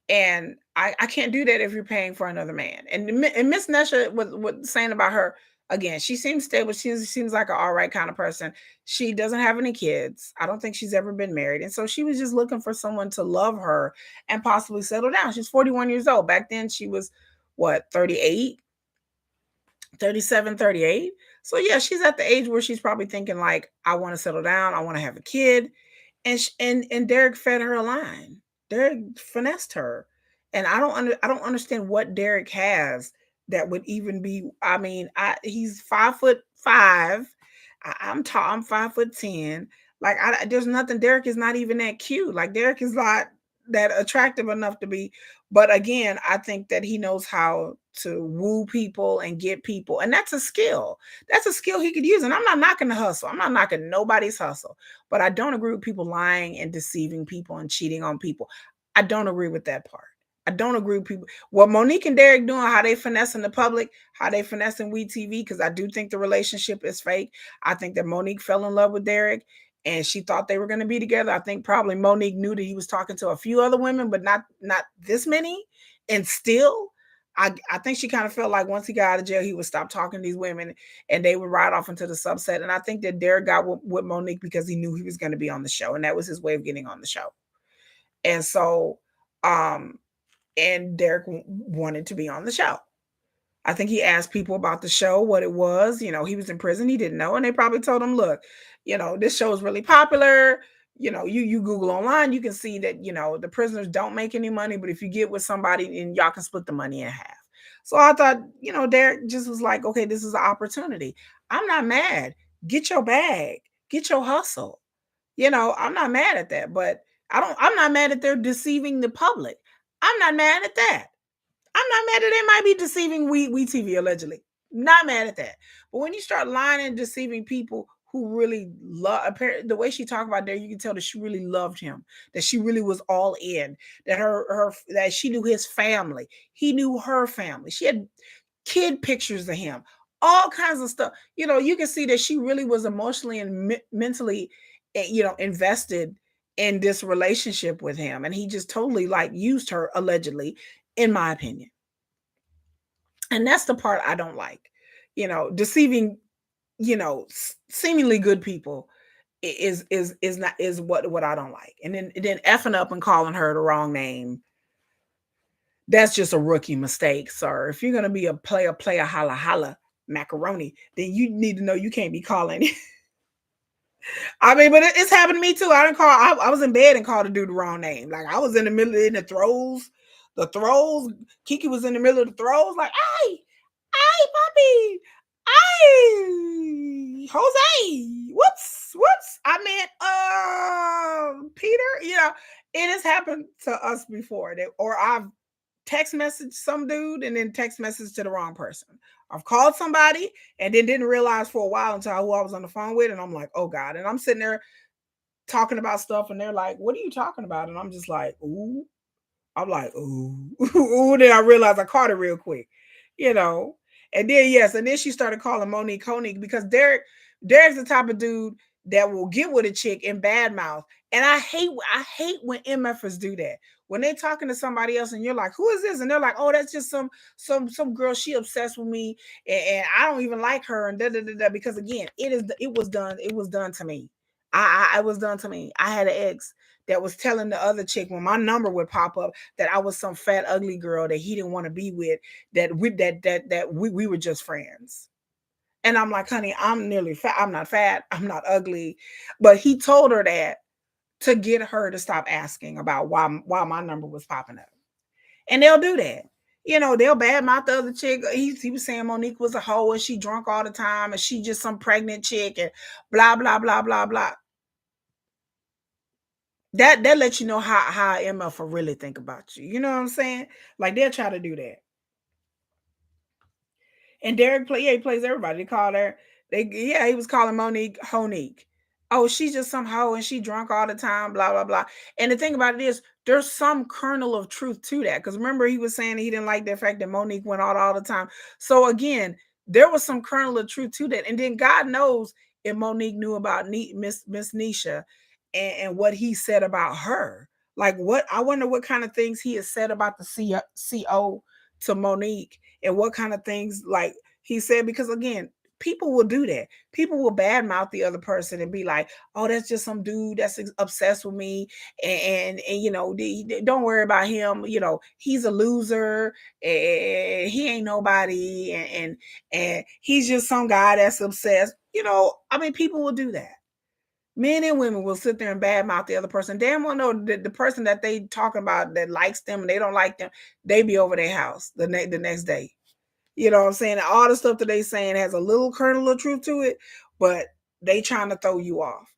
And I can't do that if you're paying for another man. And Miss Nesha was saying about her, again, she seems stable. She seems like an all right kind of person. She doesn't have any kids. I don't think she's ever been married. And so she was just looking for someone to love her and possibly settle down. She's 41 years old. Back then she was what, 38, 37, 38. So yeah, she's at the age where she's probably thinking like, I want to settle down. I want to have a kid. And Derek fed her a line. Derek finessed her, and I don't understand what Derek has that would even be. I mean, he's 5'5". I'm tall. I'm 5'10". Like, there's nothing. Derek is not even that cute. Like, Derek is not that attractive enough to be. But again, I think that he knows how to woo people and get people, and that's a skill. That's a skill he could use. And I'm not knocking the hustle. I'm not knocking nobody's hustle. But I don't agree with people lying and deceiving people and cheating on people. I don't agree with that part. I don't agree with people. What Monique and Derek doing, how they finessing the public, how they finessing WeTV, because I do think the relationship is fake. I think that Monique fell in love with Derek and she thought they were going to be together. I think probably Monique knew that he was talking to a few other women, but not this many. And still, I think she kind of felt like once he got out of jail, he would stop talking to these women and they would ride off into the subset. And I think that Derek got with Monique because he knew he was going to be on the show. And that was his way of getting on the show. And so, um, and Derek wanted to be on the show. I think he asked people about the show, what it was. He was in prison. He didn't know. And they probably told him, look, this show is really popular. You Google online, you can see that, the prisoners don't make any money, but if you get with somebody, and y'all can split the money in half. So I thought, Derek just was like, okay, this is an opportunity. I'm not mad. Get your bag, get your hustle. I'm not mad at that, but I'm not mad at they're deceiving the public. I'm not mad at that. I'm not mad at they might be deceiving we TV allegedly. Not mad at that. But when you start lying and deceiving people who really love, apparently the way she talked about there, you can tell that she really loved him, that she really was all in, that that she knew his family, he knew her family. She had kid pictures of him, all kinds of stuff. You can see that she really was emotionally and mentally, invested in this relationship with him, and he just totally like used her allegedly, in my opinion. And that's the part I don't like. Deceiving, seemingly good people is not, is what I don't like. And then effing up and calling her the wrong name. That's just a rookie mistake, sir. If you're gonna be a player, holla holla macaroni, then you need to know you can't be calling. I mean, but it's happened to me too. I didn't call. I was in bed and called a dude the wrong name. Like, I was in the middle in the throws. The throws. Kiki was in the middle of the throws. Like, hey, puppy, hey, Jose. Whoops. I meant, Peter. It has happened to us before. Or I've text message some dude and then text message to the wrong person. I've called somebody and then didn't realize for a while until who I was on the phone with, and I'm like, oh God. And I'm sitting there talking about stuff, and they're like, what are you talking about? And I'm just like, ooh. I'm like, ooh, ooh. Then I realized I caught it real quick, you know. And then yes, and then she started calling Monique Honig because Derek's the type of dude that will get with a chick in bad mouth. And I hate when MFers do that. When they're talking to somebody else and you're like, who is this? And they're like, oh, that's just some girl. She obsessed with me, and I don't even like her. And da da da da. Because again, it was done to me. I was done to me. I had an ex that was telling the other chick when my number would pop up that I was some fat ugly girl that he didn't want to be with, that we were just friends. And I'm like, honey, I'm nearly fat. I'm not fat. I'm not ugly. But he told her that to get her to stop asking about why my number was popping up. And they'll do that. You know, they'll badmouth the other chick. He was saying Monique was a hoe and she drunk all the time and she just some pregnant chick and blah blah blah blah blah. That lets you know how MF will really think about you. You know what I'm saying? Like they'll try to do that. And Derek play, yeah, he plays everybody. They call her, he was calling Monique Honique. Oh, she's just some hoe and she drunk all the time, blah, blah, blah. And the thing about it is, there's some kernel of truth to that. Because remember, he was saying he didn't like the fact that Monique went out all the time. So again, there was some kernel of truth to that. And then God knows if Monique knew about Miss Nesha and what he said about her. Like what I wonder what kind of things he has said about the CO to Monique and what kind of things like he said, because again, people will do that. People will badmouth the other person and be like, "Oh, that's just some dude that's obsessed with me," and you know, don't worry about him. You know, he's a loser and he ain't nobody, and he's just some guy that's obsessed. You know, I mean, people will do that. Men and women will sit there and badmouth the other person. Damn well know that the person that they talking about that likes them and they don't like them, they be over their house the next day. You know what I'm saying? All the stuff that they saying has a little kernel of truth to it, but they trying to throw you off.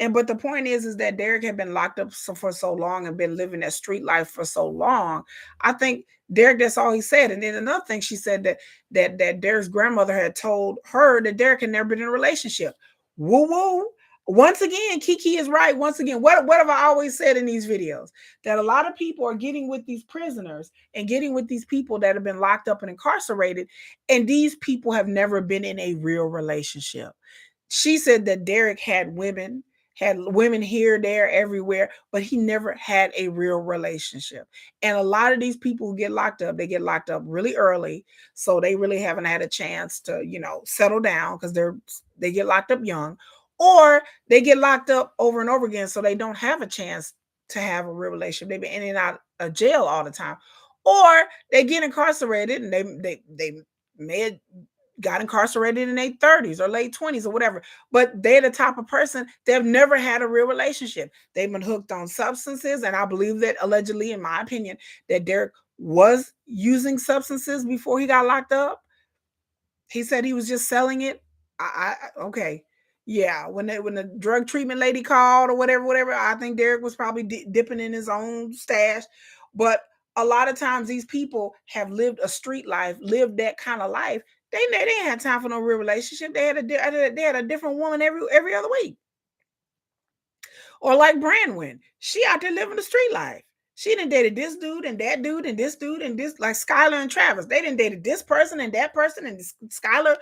And but the point is that Derek had been locked up for so long and been living that street life for so long. I think Derek, that's all he said. And then another thing she said that Derek's grandmother had told her that Derek had never been in a relationship. Woo woo. Once again, Kiki is right. Once again, what have I always said in these videos? That a lot of people are getting with these prisoners and getting with these people that have been locked up and incarcerated, and these people have never been in a real relationship. She said that Derek had women here, there, everywhere, but he never had a real relationship. And a lot of these people who get locked up, they get locked up really early, so they really haven't had a chance to, you know, settle down because they get locked up young, or they get locked up over and over again, so they don't have a chance to have a real relationship. They've been in and out of jail all the time, or they get incarcerated and they may got incarcerated in their 30s or late 20s or whatever, but they're the type of person they've never had a real relationship. They've been hooked on substances, and I believe that allegedly, in my opinion, that Derek was using substances before he got locked up. He said he was just selling it. Okay, yeah. When the drug treatment lady called or whatever, I think Derek was probably dipping in his own stash. But a lot of times these people have lived a street life, lived that kind of life. They didn't have time for no real relationship. They had a different woman every other week. Or like Brandwin, she out there living the street life. She done dated this dude and that dude and this dude and this, like Skylar and Travis. They done dated this person and that person, and Skylar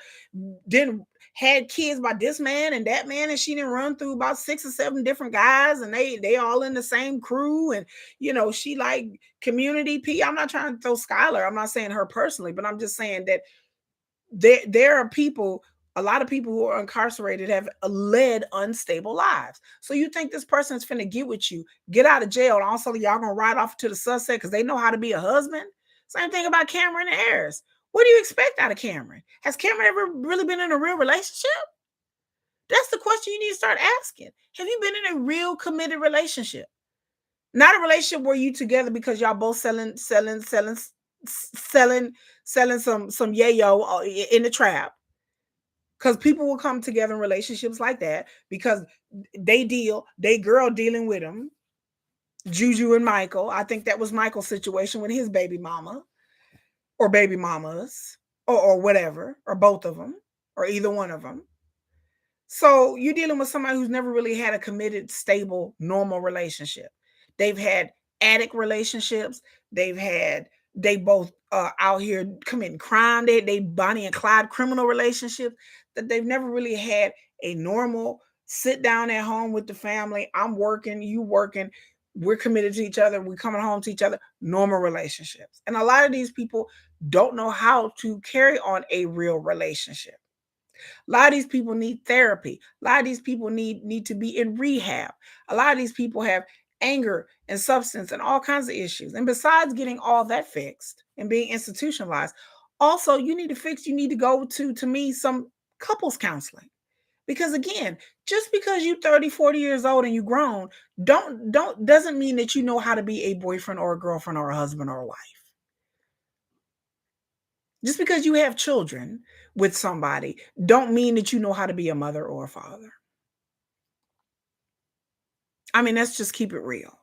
didn't had kids by this man and that man, and she didn't run through about 6 or 7 different guys, and they all in the same crew. And you know, she like community P. I'm not trying to throw Skylar. I'm not saying her personally, but I'm just saying that there are people, a lot of people who are incarcerated have led unstable lives. So you think this person is finna get with you, get out of jail, and also y'all gonna ride off to the sunset because they know how to be a husband? Same thing about Cameron and Harris. What do you expect out of Cameron? Has Cameron ever really been in a real relationship? That's the question you need to start asking. Have you been in a real committed relationship? Not a relationship where you together because y'all both selling some yayo in the trap, because people will come together in relationships like that because they girl dealing with them, Juju and Michael. I think that was Michael's situation with his baby mama or baby mamas or whatever, or both of them, or either one of them. So you're dealing with somebody who's never really had a committed, stable, normal relationship. They've had addict relationships. They both out here committing crime. They Bonnie and Clyde criminal relationships, that they've never really had a normal sit down at home with the family. I'm working, you working, we're committed to each other, we're coming home to each other, normal relationships. And a lot of these people don't know how to carry on a real relationship. A lot of these people need therapy. A lot of these people need to be in rehab. A lot of these people have anger and substance and all kinds of issues. And besides getting all that fixed and being institutionalized, also you need to go to me, some couples counseling. Because again, just because you 30, 40 years old and you grown, don't doesn't mean that you know how to be a boyfriend or a girlfriend or a husband or a wife. Just because you have children with somebody, don't mean that you know how to be a mother or a father. I mean, let's just keep it real.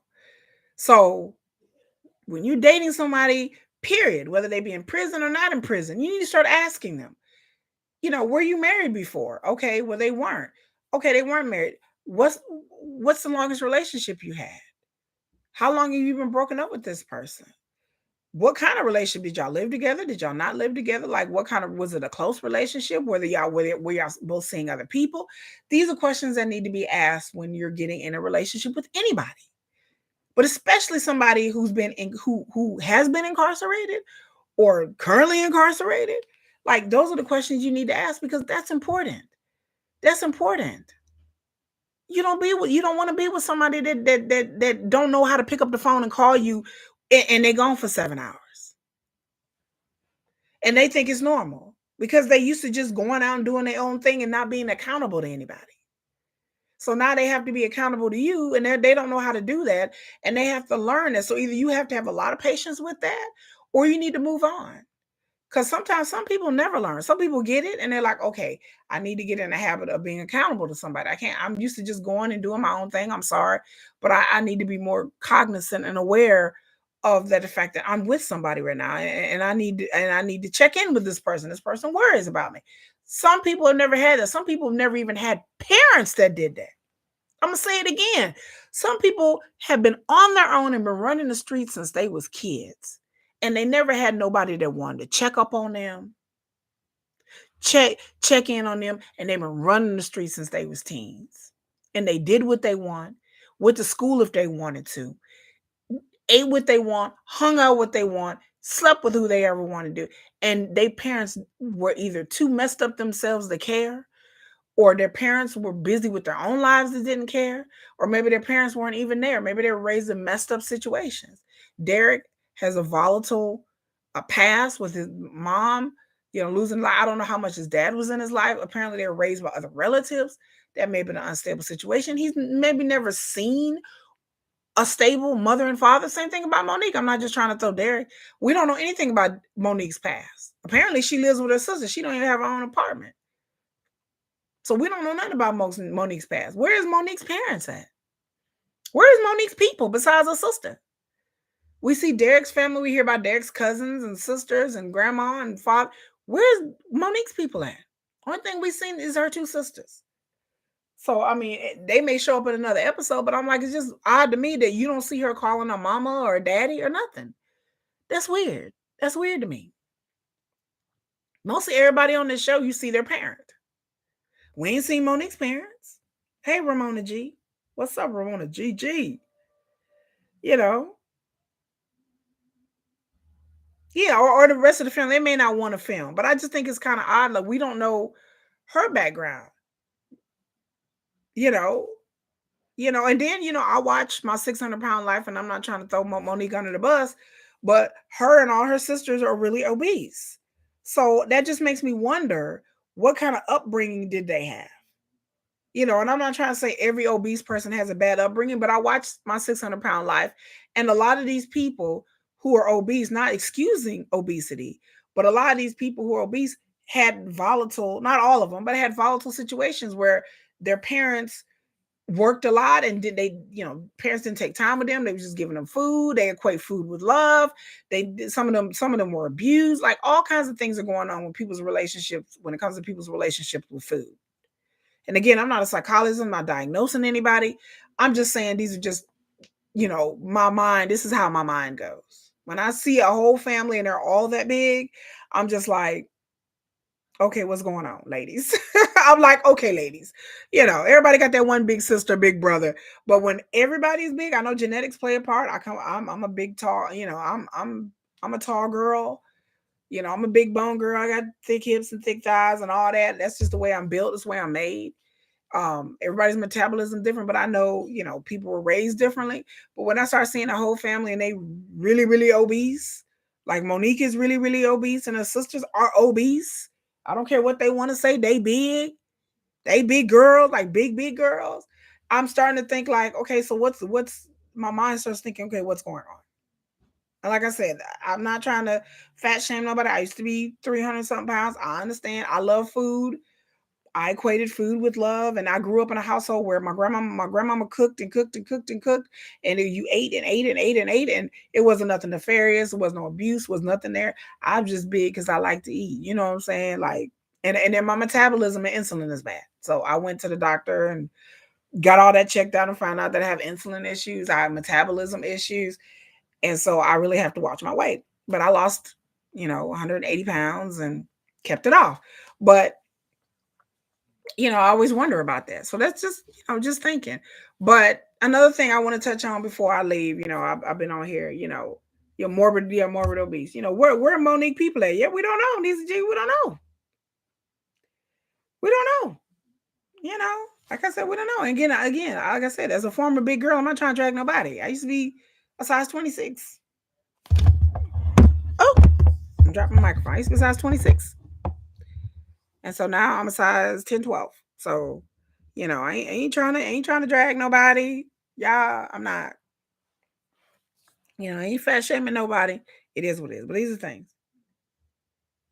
So when you're dating somebody, period, whether they be in prison or not in prison, you need to start asking them, were you married before? Okay, well, they weren't. Okay, they weren't married. What's the longest relationship you had? How long have you been broken up with this person? What kind of relationship did y'all live together? Did y'all not live together? Like, what kind of, was it a close relationship? Were y'all both seeing other people? These are questions that need to be asked when you're getting in a relationship with anybody, but especially somebody who has been incarcerated or currently incarcerated. Like, those are the questions you need to ask, because that's important. That's important. You don't want to be with somebody that don't know how to pick up the phone and call you, and they're gone for 7 hours. And they think it's normal because they used to just going out and doing their own thing and not being accountable to anybody. So now they have to be accountable to you, and they don't know how to do that, and they have to learn that. So either you have to have a lot of patience with that, or you need to move on. Because sometimes some people never learn. Some people get it and they're like, okay, I need to get in the habit of being accountable to somebody. I'm used to just going and doing my own thing. I'm sorry, but I need to be more cognizant and aware of that, the fact that I'm with somebody right now, and I need to check in with this person. This person worries about me. Some people have never had that. Some people have never even had parents that did that. I'm gonna say it again. Some people have been on their own and been running the streets since they was kids, and they never had nobody that wanted to check up on them, check in on them, and they've been running the streets since they was teens. And they did what they want, went to school if they wanted to, ate what they want, hung out what they want, slept with who they ever wanted to do. And their parents were either too messed up themselves to care, or their parents were busy with their own lives that didn't care, or maybe their parents weren't even there. Maybe they were raised in messed up situations. Derek has a volatile past with his mom, losing life. I don't know how much his dad was in his life. Apparently, they were raised by other relatives. That may have been an unstable situation. He's maybe never seen a stable mother and father. Same thing about Monique. I'm not just trying to throw Derek. We don't know anything about Monique's past. Apparently, she lives with her sister. She don't even have her own apartment. So we don't know nothing about Monique's past. Where is Monique's parents at? Where is Monique's people besides her sister? We see Derek's family. We hear about Derek's cousins and sisters and grandma and father. Where's Monique's people at? Only thing we've seen is her two sisters. So, I mean, they may show up in another episode, but I'm like, it's just odd to me that you don't see her calling her mama or daddy or nothing. That's weird. That's weird to me. Mostly everybody on this show, you see their parent. We ain't seen Monique's parents. Hey, Ramona G. What's up, Ramona G? G? You know, yeah, or the rest of the family, they may not want to film, but I just think it's kind of odd. Like, we don't know her background, you know, and then, I watch My 600-Pound Life, and I'm not trying to throw Monique under the bus, but her and all her sisters are really obese. So that just makes me wonder, what kind of upbringing did they have? And I'm not trying to say every obese person has a bad upbringing, but I watched My 600-Pound Life, and a lot of these people who are obese, not excusing obesity, but a lot of these people who are obese had volatile, not all of them, but had volatile situations where their parents worked a lot, and did they, parents didn't take time with them. They was just giving them food. They equate food with love. Some of them were abused. Like, all kinds of things are going on with people's relationships when it comes to people's relationships with food. And again, I'm not a psychologist. I'm not diagnosing anybody. I'm just saying these are just, my mind. This is how my mind goes. When I see a whole family and they're all that big, I'm just like, okay, what's going on, ladies? I'm like, okay, ladies, everybody got that one big sister, big brother. But when everybody's big, I know genetics play a part. I'm a big, tall, I'm a tall girl. I'm a big bone girl. I got thick hips and thick thighs and all that. That's just the way I'm built. That's the way I'm made. Everybody's metabolism different, but I know, people were raised differently. But when I start seeing a whole family and they really, really obese, like Monique is really, really obese and her sisters are obese. I don't care what they want to say. They big girls, like big, big girls. I'm starting to think like, okay, so what's my mind starts thinking, okay, what's going on? And like I said, I'm not trying to fat shame nobody. I used to be 300 something pounds. I understand. I love food. I equated food with love, and I grew up in a household where my grandmama cooked and cooked and cooked and cooked, and you ate and ate and ate and ate, and it wasn't nothing nefarious. It was no abuse. Was nothing there. I'm just big because I like to eat. You know what I'm saying? Like, and then my metabolism and insulin is bad. So I went to the doctor and got all that checked out and found out that I have insulin issues. I have metabolism issues, and so I really have to watch my weight. But I lost, 180 pounds and kept it off. But I always wonder about that. So that's just, just thinking. But another thing I want to touch on before I leave, I've been on here, you're morbid obese. Where Monique people at? Yeah, we don't know. These G, we don't know. We don't know. You know, like I said, we don't know. And again, like I said, as a former big girl, I'm not trying to drag nobody. I used to be a size 26. Oh, I'm dropping my microphone. I used to be a size 26. And so now I'm a size 10, 12. So, I ain't trying to drag nobody. Y'all, I'm not, I ain't fat shaming nobody. It is what it is. But these are things.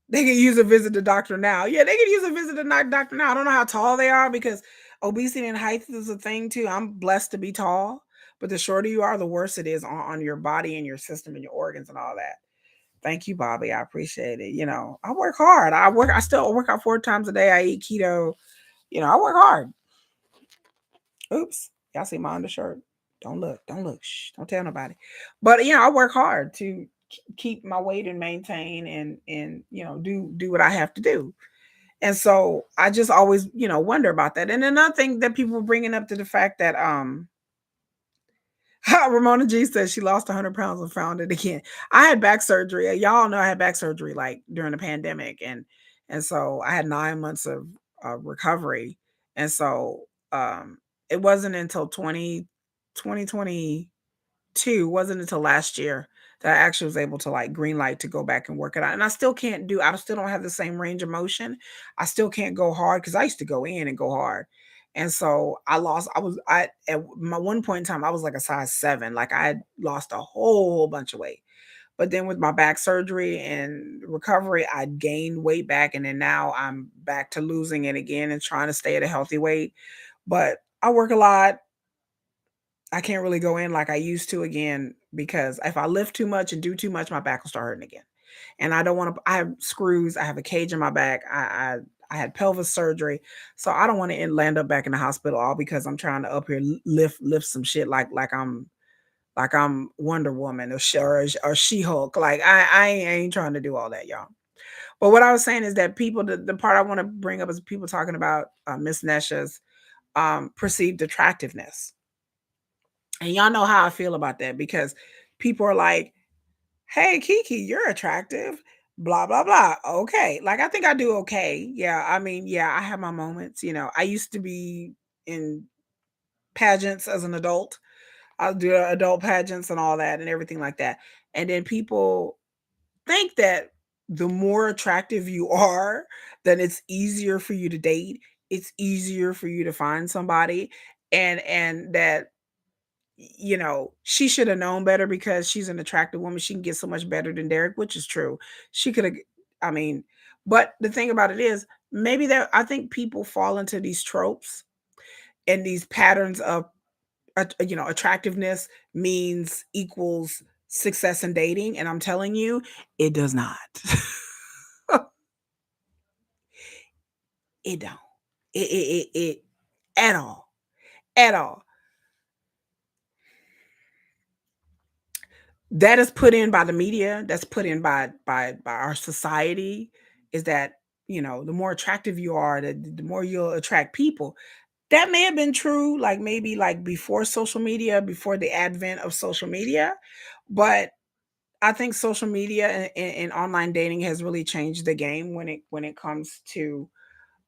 They can use a visit to doctor now. Yeah, they can use a visit to doctor now. I don't know how tall they are because obesity and height is a thing too. I'm blessed to be tall, but the shorter you are, the worse it is on your body and your system and your organs and all that. Thank you, Bobby. I appreciate it. I work hard. I still work out 4 times a day. I eat keto. I work hard. Oops. Y'all see my undershirt. Don't look. Don't look. Shh. Don't tell nobody. But I work hard to keep my weight and maintain and do what I have to do. And so I just always wonder about that. And another thing that people were bringing up to the fact that Ramona G says she lost 100 pounds and found it again. I had back surgery. Y'all know I had back surgery like during the pandemic, and so I had 9 months of recovery. And so it wasn't until 2022, wasn't until last year that I actually was able to like green light to go back and work it out. And I still can't do. I still don't have the same range of motion. I still can't go hard because I used to go in and go hard. And so I at my one point in time, I was like a size 7. Like I had lost a whole bunch of weight. But then with my back surgery and recovery, I gained weight back. And then now I'm back to losing it again and trying to stay at a healthy weight. But I work a lot. I can't really go in like I used to again because if I lift too much and do too much, my back will start hurting again. And I don't want to. I have screws. I have a cage in my back. I had pelvis surgery, so I don't want to land up back in the hospital all because I'm trying to up here lift some shit like I'm Wonder Woman or She Hulk. Like I ain't trying to do all that, y'all. But what I was saying is that people, the part I want to bring up is people talking about Miss Nesha's perceived attractiveness. And y'all know how I feel about that because people are like, hey, Kiki, you're attractive, blah, blah, blah. Okay. Like, I think I do okay. Yeah. I mean, yeah, I have my moments. I used to be in pageants as an adult. I'll do adult pageants and all that and everything like that. And then people think that the more attractive you are, then it's easier for you to date. It's easier for you to find somebody. And that she should have known better because she's an attractive woman. She can get so much better than Derek, which is true. She could have, I mean, but the thing about it is, maybe that I think people fall into these tropes and these patterns of attractiveness means equals success in dating, and I'm telling you, it does not. It don't. It at all. At all. That is put in by the media, that's put in by our society, is that, the more attractive you are, the more you'll attract people. That may have been true, like, maybe, like, before social media, before the advent of social media, but I think social media and online dating has really changed the game when it comes to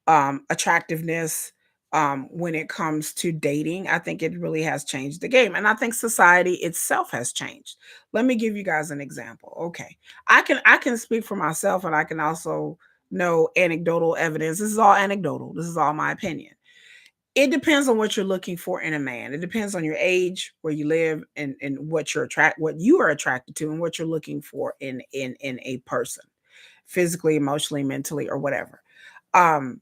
attractiveness, when it comes to dating. I think it really has changed the game. And I think society itself has changed. Let me give you guys an example. Okay. I can speak for myself, and I can also know anecdotal evidence. This is all anecdotal. This is all my opinion. It depends on what you're looking for in a man. It depends on your age, where you live, and what you are attracted to, and what you're looking for in a person, physically, emotionally, mentally, or whatever. Um,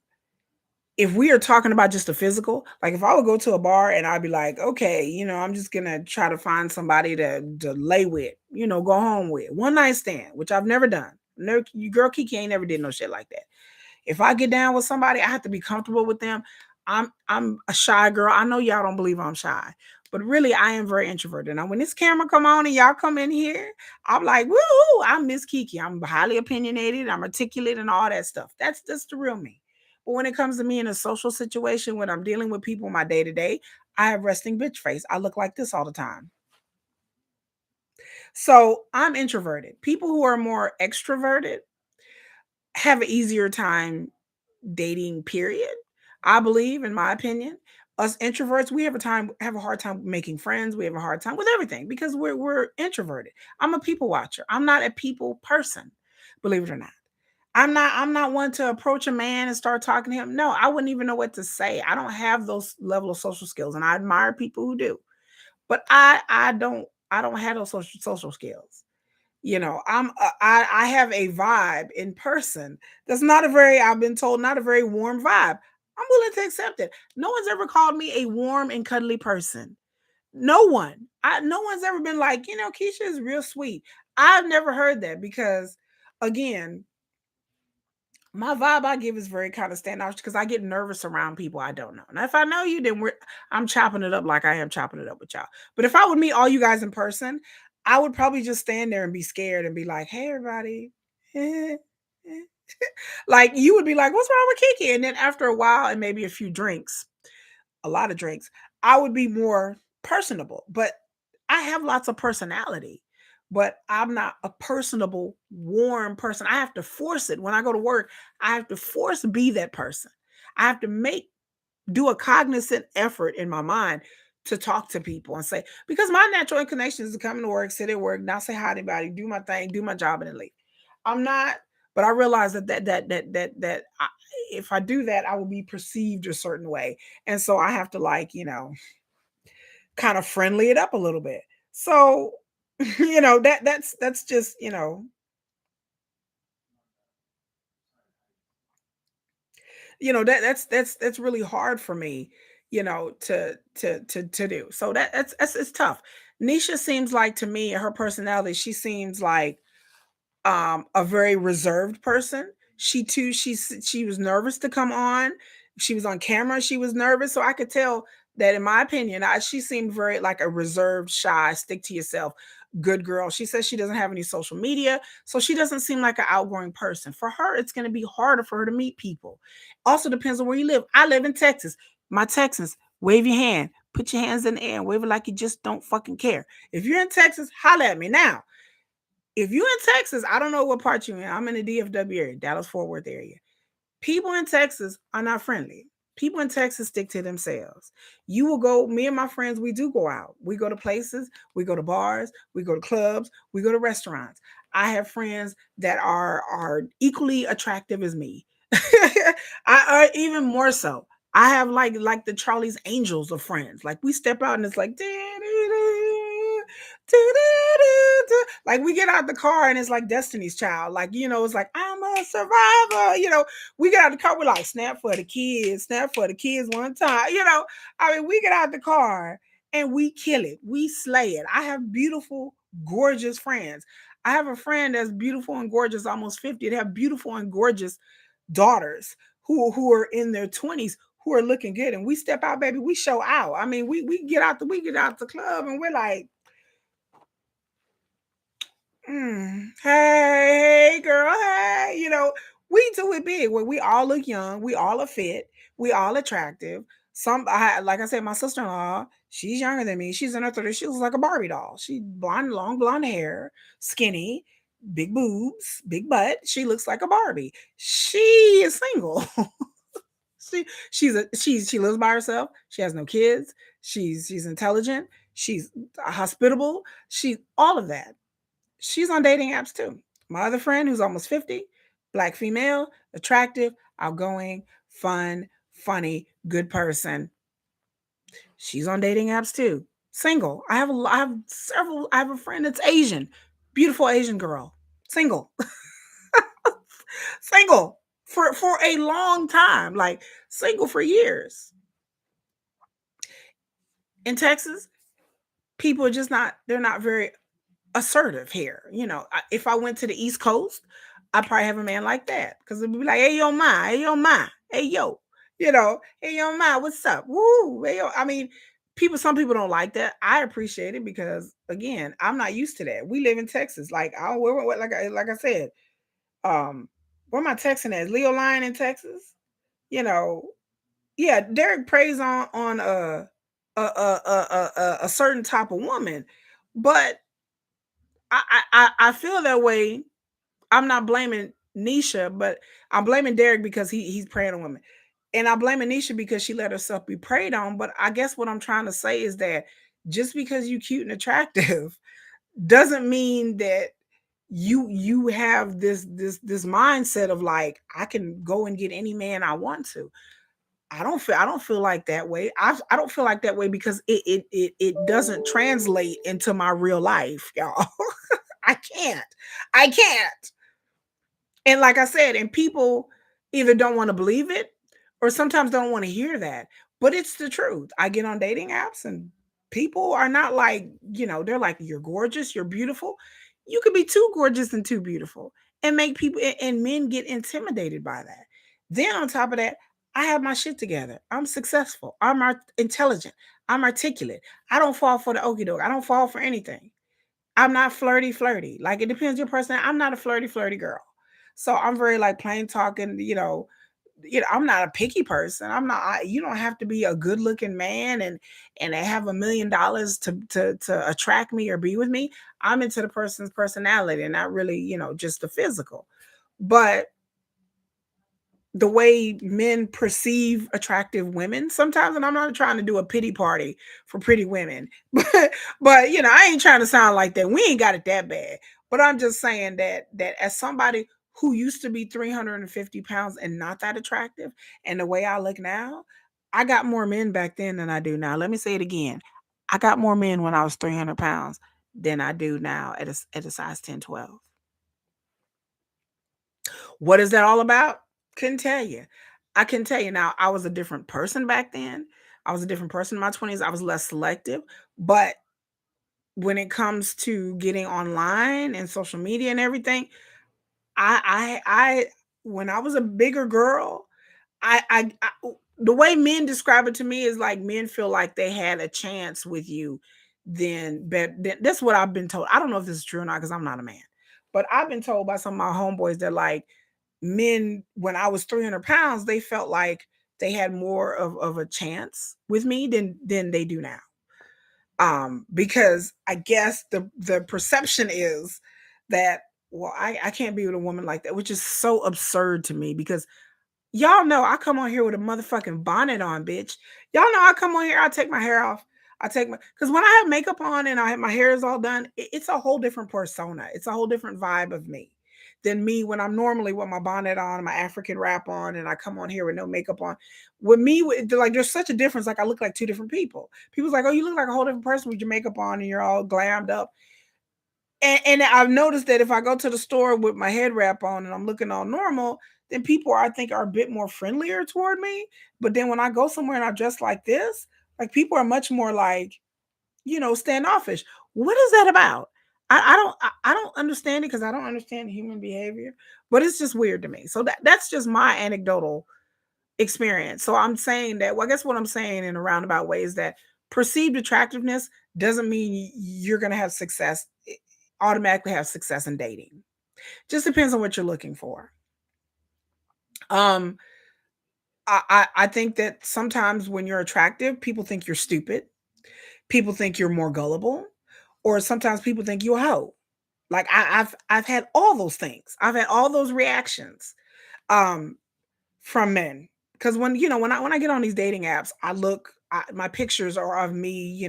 if we are talking about just a physical, like, if I would go to a bar and I'd be like, okay, I'm just gonna try to find somebody to lay with, go home with, one night stand, which I've never done. No, you girl Kiki ain't never did no shit like that. If I get down with somebody, I have to be comfortable with them. I'm a shy girl. I know y'all don't believe I'm shy, but really I am very introverted. Now, when this camera come on and y'all come in here, I'm like, woo, I'm Miss Kiki. I'm highly opinionated. I'm articulate and all that stuff. That's the real me. But when it comes to me in a social situation, when I'm dealing with people in my day to day, I have resting bitch face. I look like this all the time. So I'm introverted. People who are more extroverted have an easier time dating, period. I believe, in my opinion, us introverts, we have a hard time making friends. We have a hard time with everything because we're introverted. I'm a people watcher. I'm not a people person, believe it or not. I'm not one to approach a man and start talking to him. No, I wouldn't even know what to say. I don't have those level of social skills, and I admire people who do. But I don't have those social skills. I have a vibe in person that's not a very, I've been told, not a very warm vibe. I'm willing to accept it. No one's ever called me a warm and cuddly person. No one. No one's ever been like, Keisha is real sweet. I've never heard that because, again, my vibe I give is very kind of standout because I get nervous around people I don't know. Now, if I know you, then I'm chopping it up like I am chopping it up with y'all. But if I would meet all you guys in person, I would probably just stand there and be scared and be like, "Hey, everybody." Like, you would be like, "What's wrong with Kiki?" And then after a while and maybe a few drinks, a lot of drinks, I would be more personable. But I have lots of personality, but I'm not a personable, warm person. I have to force it. When I go to work, I have to force to be that person. I have to do a cognizant effort in my mind to talk to people and say, because my natural inclination is to come to work, sit at work, not say hi to anybody, do my thing, do my job, and then leave. I'm not, but I realize if I do that, I will be perceived a certain way. And so I have to, like, kind of friendly it up a little bit. So, that's just, that's really hard for me, to do. So that's it's tough. Nisha seems like, to me, her personality, she seems like a very reserved person. She was nervous to come on. She was on camera, she was nervous. So I could tell that, in my opinion, she seemed very like a reserved, shy, stick to yourself, good girl. She says she doesn't have any social media, so she doesn't seem like an outgoing person. For her, it's going to be harder for her to meet people. Also depends on where you live. I live in Texas. My Texans, wave your hand, put your hands in the air and wave it like you just don't fucking care. If you're in Texas, holla at me now. If you in Texas, I don't know what part you're in. I'm in the DFW area, Dallas Fort Worth area. People in Texas are not friendly. People in Texas stick to themselves. You will go, me and my friends, we do go out. We go to places, we go to bars, we go to clubs, we go to restaurants. I have friends that are equally attractive as me. I are even more so. I have like the Charlie's Angels of friends. Like, we step out and it's like Like we get out the car and it's like Destiny's Child. Like, it's like, I'm a survivor. We get out the car, we're like, snap for the kids one time. I mean, we get out the car and we kill it. We slay it. I have beautiful, gorgeous friends. I have a friend that's beautiful and gorgeous, almost 50. They have beautiful and gorgeous daughters who are in their 20s who are looking good. And we step out, baby, we show out. I mean, we get out the club and we're like, hey, girl, hey, we do it big. Where we all look young, we all are fit, we all attractive. Like I said, my sister-in-law, she's younger than me. She's in her 30s. She looks like a Barbie doll. She blonde, long blonde hair, skinny, big boobs, big butt. She looks like a Barbie. She is single. She lives by herself. She has no kids. She's intelligent. She's hospitable. She all of that. She's on dating apps too. My other friend who's almost 50, black female, attractive, outgoing, fun, funny, good person. She's on dating apps too. Single. I have several. I have a friend that's Asian, beautiful Asian girl, single, single for a long time, like single for years. In Texas, people are just not. They're not very assertive here. If I went to the East Coast, I'd probably have a man like that because it'd be like, hey, yo, ma, hey, yo, ma, hey, yo, hey, yo, ma, what's up? Woo, hey, yo. I mean, some people don't like that. I appreciate it because, again, I'm not used to that. We live in Texas. Like, like I said, where my Texan at? Leo Line in Texas. You know, yeah, Derek preys on a certain type of woman, but I feel that way. I'm not blaming Nesha, but I'm blaming Derek because he's preying on women. And I blame Anisha because she let herself be preyed on. But I guess what I'm trying to say is that just because you cute and attractive doesn't mean that you have this mindset of like I can go and get any man I want to. I don't feel like that way. I don't feel like that way because it doesn't translate into my real life, y'all. I can't. I can't. And like I said, and people either don't want to believe it or sometimes don't want to hear that. But it's the truth. I get on dating apps and people are not like, they're like, you're gorgeous, you're beautiful. You could be too gorgeous and too beautiful and make people and men get intimidated by that. Then on top of that, I have my shit together. I'm successful. Intelligent. I'm articulate. I don't fall for the okie doke. I don't fall for anything. I'm not flirty. Like it depends your person. I'm not a flirty girl. So I'm very like plain talking, I'm not a picky person. You don't have to be a good looking man and have $1 million to attract me or be with me. I'm into the person's personality and not really, just the physical. But the way men perceive attractive women sometimes, and I'm not trying to do a pity party for pretty women, but I ain't trying to sound like that. We ain't got it that bad. But I'm just saying that as somebody who used to be 350 pounds and not that attractive, and the way I look now, I got more men back then than I do now. Let me say it again. I got more men when I was 300 pounds than I do now at a size 10, 12. What is that all about? Couldn't tell you. I can tell you now, I was a different person back then. I was a different person in my 20s. I was less selective. But when it comes to getting online and social media and everything, I when I was a bigger girl, I the way men describe it to me is like men feel like they had a chance with you then that's what I've been told. I don't know if this is true or not because I'm not a man. But I've been told by some of my homeboys that like men when I was 300 pounds, they felt like they had more of a chance with me than they do now. Because I guess the perception is that well, I can't be with a woman like that, which is so absurd to me because y'all know I come on here with a motherfucking bonnet on, bitch. Y'all know I come on here, I take my hair off. I take my because when I have makeup on and my hair is all done, it's a whole different persona. It's a whole different vibe of me than me when I'm normally with my bonnet on, my African wrap on, and I come on here with no makeup on. With me, like there's such a difference. Like I look like two different people. People's like, oh, you look like a whole different person with your makeup on and you're all glammed up. And I've noticed that if I go to the store with my head wrap on and I'm looking all normal, then people I think are a bit more friendlier toward me. But then when I go somewhere and I dress like this, like people are much more like, standoffish. What is that about? I don't understand it because I don't understand human behavior, but it's just weird to me. So that's just my anecdotal experience. So I'm saying that, well, I guess what I'm saying in a roundabout way is that perceived attractiveness doesn't mean you're going to have success, automatically have success in dating. Just depends on what you're looking for. Um, I think that sometimes when you're attractive, people think you're stupid. People think you're more gullible, or sometimes people think you're a hoe. Like I've had all those things. I've had all those reactions um from men. Because when I get on these dating apps, my pictures are of me,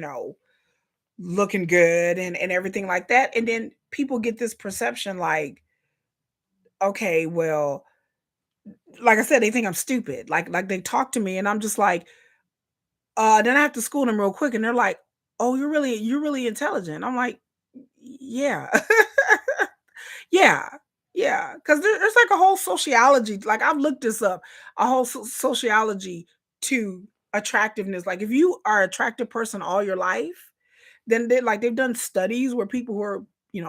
looking good and everything like that. And then people get this perception like, okay, well, like I said, they think I'm stupid. Like they talk to me and I'm just like, then I have to school them real quick and they're like, oh, you're really intelligent. I'm like, yeah. Yeah, yeah, because there's like a whole sociology. Like I've looked this up, a whole sociology to attractiveness. Like if you are an attractive person all your life, then they've done studies where people who are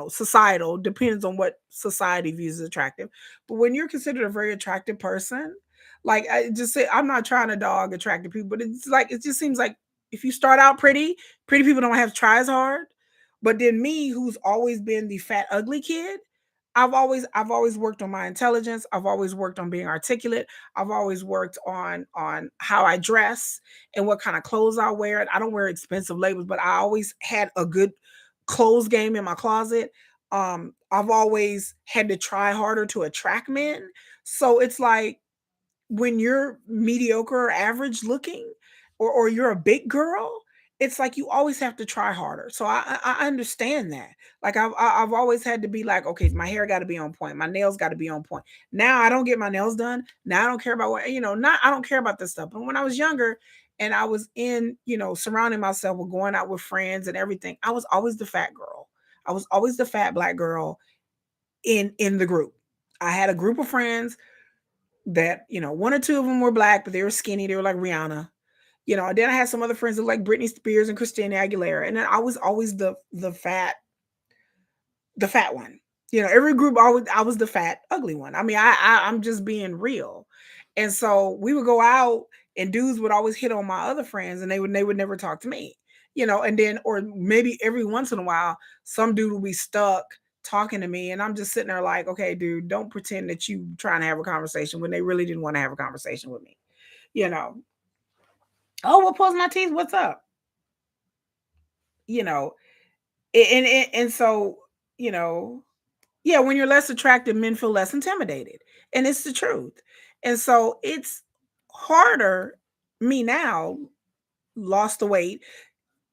societal, depends on what society views as attractive. But when you're considered a very attractive person, like I just say, I'm not trying to dog attractive people, but it's like it just seems like if you start out pretty people don't have to try as hard. But then me, who's always been the fat ugly kid, I've always worked on my intelligence. I've always worked on being articulate. I've always worked on how I dress and what kind of clothes I wear. I don't wear expensive labels, but I always had a good clothes game in my closet. I've always had to try harder to attract men. So it's like when you're mediocre or average looking, or you're a big girl, it's like you always have to try harder. So I understand that. Like I've always had to be like, okay, my hair got to be on point, my nails got to be on point. Now I don't get my nails done. Now I don't care about what not I don't care about this stuff. But when I was younger and I was in surrounding myself with going out with friends and everything, I was always the fat girl. I was always the fat black girl in the group. I had a group of friends that one or two of them were black, but they were skinny. They were like Rihanna. Then I had some other friends that like Britney Spears and Christina Aguilera, and then I was always the fat one. Every group always I was the fat ugly one. I mean, I'm just being real. And so we would go out and dudes would always hit on my other friends and they would never talk to me. And then or maybe every once in a while some dude will be stuck talking to me and I'm just sitting there like, okay, dude, don't pretend that you trying to have a conversation when they really didn't want to have a conversation with me. You know. Oh, what pulls my teeth? What's up? You know, and so, you know, yeah, when you're less attractive, men feel less intimidated. And it's the truth. And so it's harder. Me now lost the weight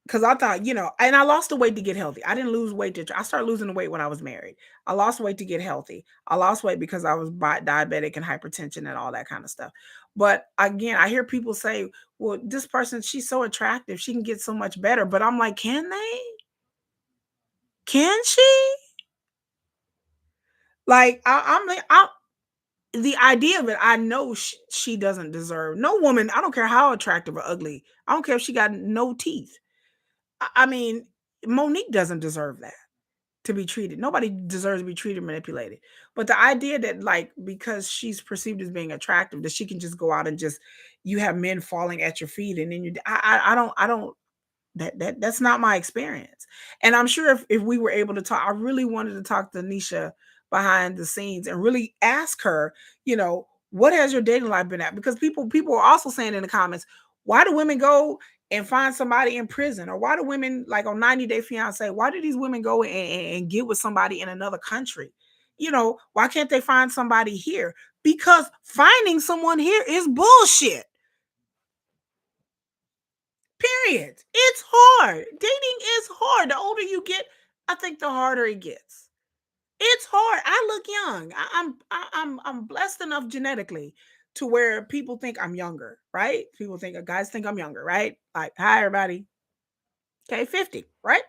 because I thought, and I lost the weight to get healthy. I didn't lose weight I started losing the weight when I was married. I lost weight to get healthy. I lost weight because I was diabetic and hypertension and all that kind of stuff. But again, I hear people say, well, this person, she's so attractive. She can get so much better. But I'm like, can they? Can she? Like, the idea of it, I know she doesn't deserve. No woman, I don't care how attractive or ugly. I don't care if she got no teeth. I mean, Monique doesn't deserve that to be treated. Nobody deserves to be treated manipulated. But the idea that like because she's perceived as being attractive, that she can just go out and just you have men falling at your feet, and then I don't that's not my experience. And I'm sure if we were able to talk, I really wanted to talk to Nesha behind the scenes and really ask her, what has your dating life been at? Because people are also saying in the comments, why do women go and find somebody in prison? Or why do women like on 90 Day Fiance, why do these women go and get with somebody in another country? Why can't they find somebody here? Because finding someone here is bullshit. Period. It's hard. Dating is hard. The older you get, I think the harder it gets. It's hard. I look young. I'm blessed enough genetically to where people think I'm younger, right? People think guys think I'm younger, right? Like, hi everybody. Okay, 50, right?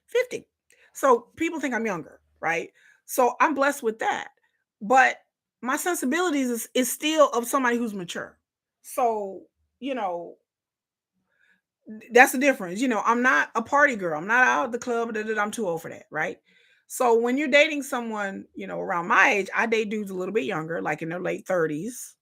50. So people think I'm younger, right? So I'm blessed with that. But my sensibilities is still of somebody who's mature. So, you know, that's the difference. I'm not a party girl. I'm not out at the club. I'm too old for that, right? So when you're dating someone, around my age, I date dudes a little bit younger, like in their late 30s.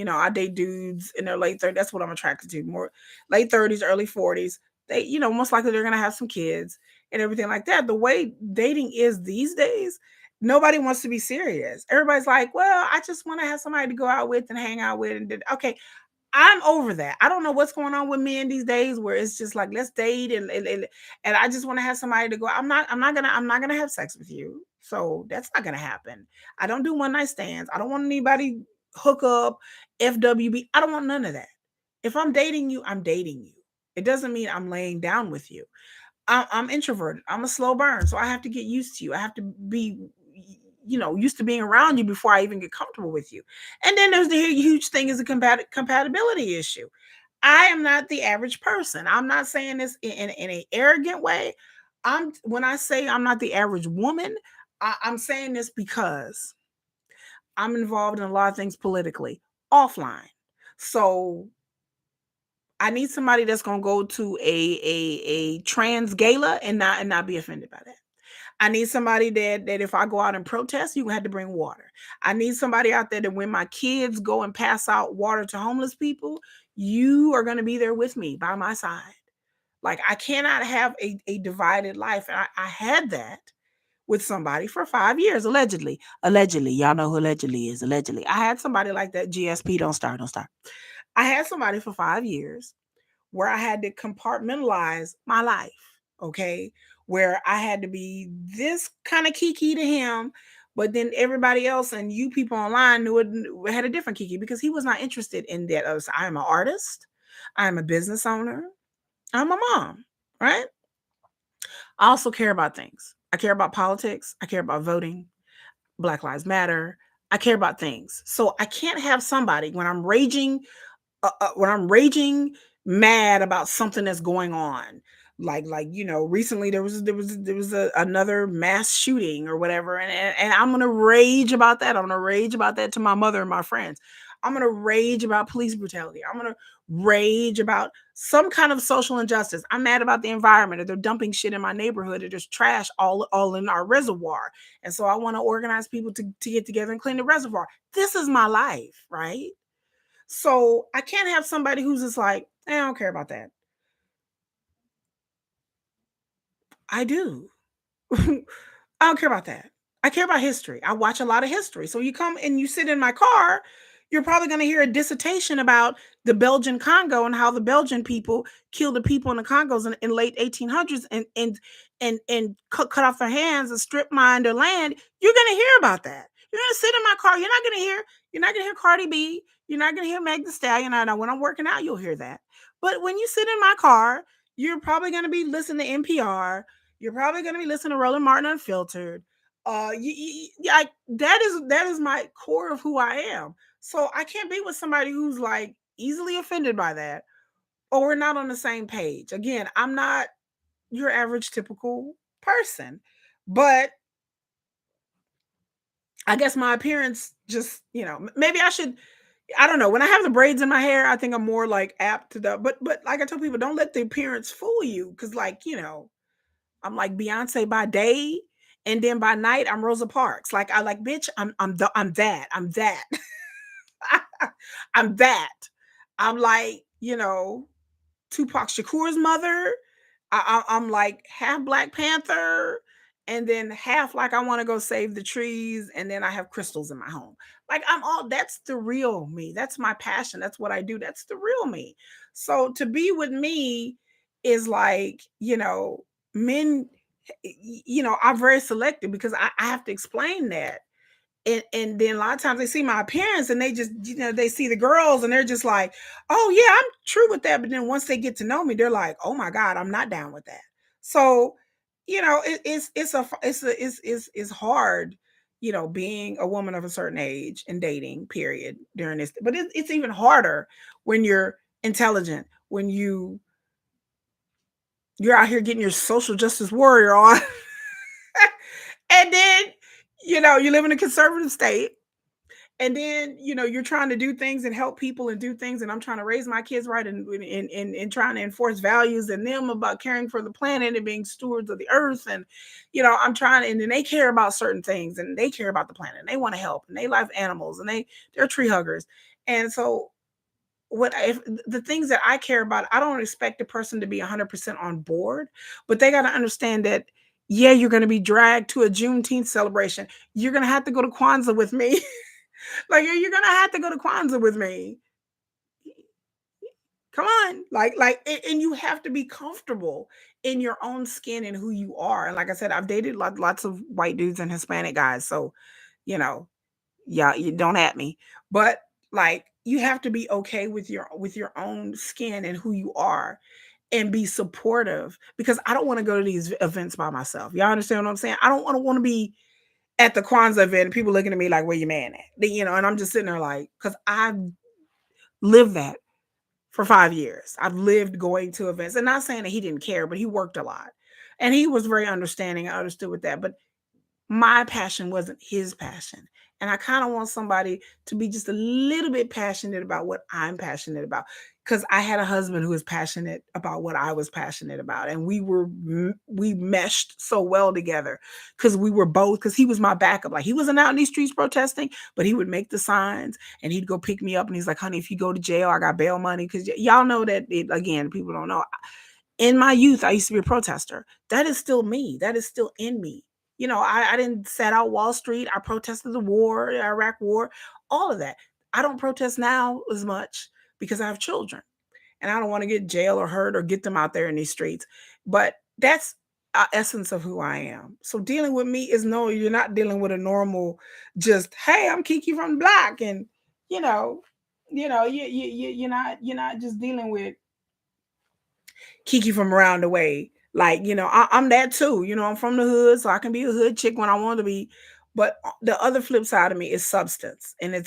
I date dudes in their late 30s. That's what I'm attracted to. More late 30s, early 40s. They, most likely they're gonna have some kids and everything like that. The way dating is these days, nobody wants to be serious. Everybody's like, well, I just want to have somebody to go out with and hang out with. Okay, I'm over that. I don't know what's going on with men these days where it's just like let's date and I just want to have somebody to go. I'm not gonna have sex with you. So that's not gonna happen. I don't do one night stands. I don't want anybody hook up, FWB. I don't want none of that. If I'm dating you, I'm dating you. It doesn't mean I'm laying down with you. I'm introverted. I'm a slow burn, so I have to get used to you. I have to be, used to being around you before I even get comfortable with you. And then there's the huge thing is a compatibility issue. I am not the average person. I'm not saying this in an arrogant way. When I say I'm not the average woman, I'm saying this because I'm involved in a lot of things politically offline. So I need somebody that's gonna go to a trans gala and not be offended by that. I need somebody that if I go out and protest, you had to bring water. I need somebody out there that when my kids go and pass out water to homeless people, you are gonna be there with me by my side. Like I cannot have a divided life. And I had that with somebody for 5 years, allegedly. Allegedly, y'all know who allegedly is. Allegedly, I had somebody like that. GSP, don't start. I had somebody for 5 years where I had to compartmentalize my life, okay? Where I had to be this kind of kiki to him, but then everybody else and you people online knew it had a different kiki because he was not interested in that. I am an artist, I am a business owner, I'm a mom, right? I also care about things. I care about politics, I care about voting, Black Lives Matter. I care about things. So I can't have somebody when I'm raging mad about something that's going on, like recently there was another mass shooting or whatever, and I'm gonna rage about that. I'm gonna rage about that to my mother and my friends. I'm gonna rage about police brutality. I'm gonna rage about some kind of social injustice. I'm mad about the environment, or they're dumping shit in my neighborhood, or there's trash all in our reservoir, and so I want to organize people to get together and clean the reservoir. This is my life, right? So I can't have somebody who's just like, I don't care about that. I do. I don't care about that. I care about history. I watch a lot of history. So you come and you sit in my car, you're probably going to hear a dissertation about the Belgian Congo and how the Belgian people killed the people in the Congos in late 1800s and cut off their hands and strip mine their land. You're going to hear about that. You're going to sit in my car. You're not going to hear Cardi B. You're not going to hear Meg Thee Stallion. I know when I'm working out, you'll hear that. But when you sit in my car, you're probably going to be listening to NPR. You're probably going to be listening to Roland Martin Unfiltered. That is my core of who I am. So I can't be with somebody who's like easily offended by that, or we're not on the same page. Again, I'm not your average typical person, but I guess my appearance just, maybe I should. I don't know. When I have the braids in my hair, I think I'm more like apt to the. But like I tell people, don't let the appearance fool you, because I'm like Beyonce by day, and then by night I'm Rosa Parks. Like I like, bitch, I'm that. I'm that. I'm that. I'm like, Tupac Shakur's mother. I'm like half Black Panther, and then half like I want to go save the trees, and then I have crystals in my home. Like I'm all that's the real me. That's my passion. That's what I do. That's the real me. So to be with me is like, men, I'm very selective because I have to explain that. And then a lot of times they see my appearance and they just, they see the girls and they're just like, oh yeah, I'm true with that. But then once they get to know me, they're like, oh my God, I'm not down with that. So it's hard, being a woman of a certain age and dating period during this, but it's even harder when you're intelligent, when you're out here getting your social justice warrior on. And then, you live in a conservative state, and then you're trying to do things and help people and do things, and I'm trying to raise my kids right, and trying to enforce values in them about caring for the planet and being stewards of the earth, and I'm trying, and then they care about certain things, and they care about the planet, and they want to help, and they love animals, and they're tree huggers. And so, what if the things that I care about, I don't expect a person to be 100% on board, but they got to understand that, yeah, you're going to be dragged to a Juneteenth celebration. You're going to have to go to Kwanzaa with me. Like, you're gonna have to go to Kwanzaa with me. Come on, and you have to be comfortable in your own skin and who you are. And like I said, I've dated lots of white dudes and Hispanic guys, so you know, yeah, you don't at me. But like, you have to be okay with your own skin and who you are, and be supportive, because I don't want to go to these events by myself. Y'all understand what I'm saying? I don't want to be at the Kwanzaa event, people looking at me like, "Where your man at?" And I'm just sitting there like, because I've lived that for 5 years. I've lived going to events, and not saying that he didn't care, but he worked a lot, and he was very understanding. I understood with that, but my passion wasn't his passion. And I kind of want somebody to be just a little bit passionate about what I'm passionate about. Because I had a husband who was passionate about what I was passionate about. And we meshed so well together, because we were both, because he was my backup. Like, he wasn't out in these streets protesting, but he would make the signs, and he'd go pick me up. And he's like, "Honey, if you go to jail, I got bail money." Because y'all know that, again, people don't know. In my youth, I used to be a protester. That is still me. That is still in me. I didn't set out Wall Street. I protested the war, the Iraq war, all of that. I don't protest now as much because I have children, and I don't want to get jail or hurt or get them out there in these streets. But that's essence of who I am. So dealing with me is, no, you're not dealing with a normal, just, "Hey, I'm Kiki from the block," and you know, you're not just dealing with Kiki from around the way. Like, I'm that too. I'm from the hood, so I can be a hood chick when I want to be. But the other flip side of me is substance, and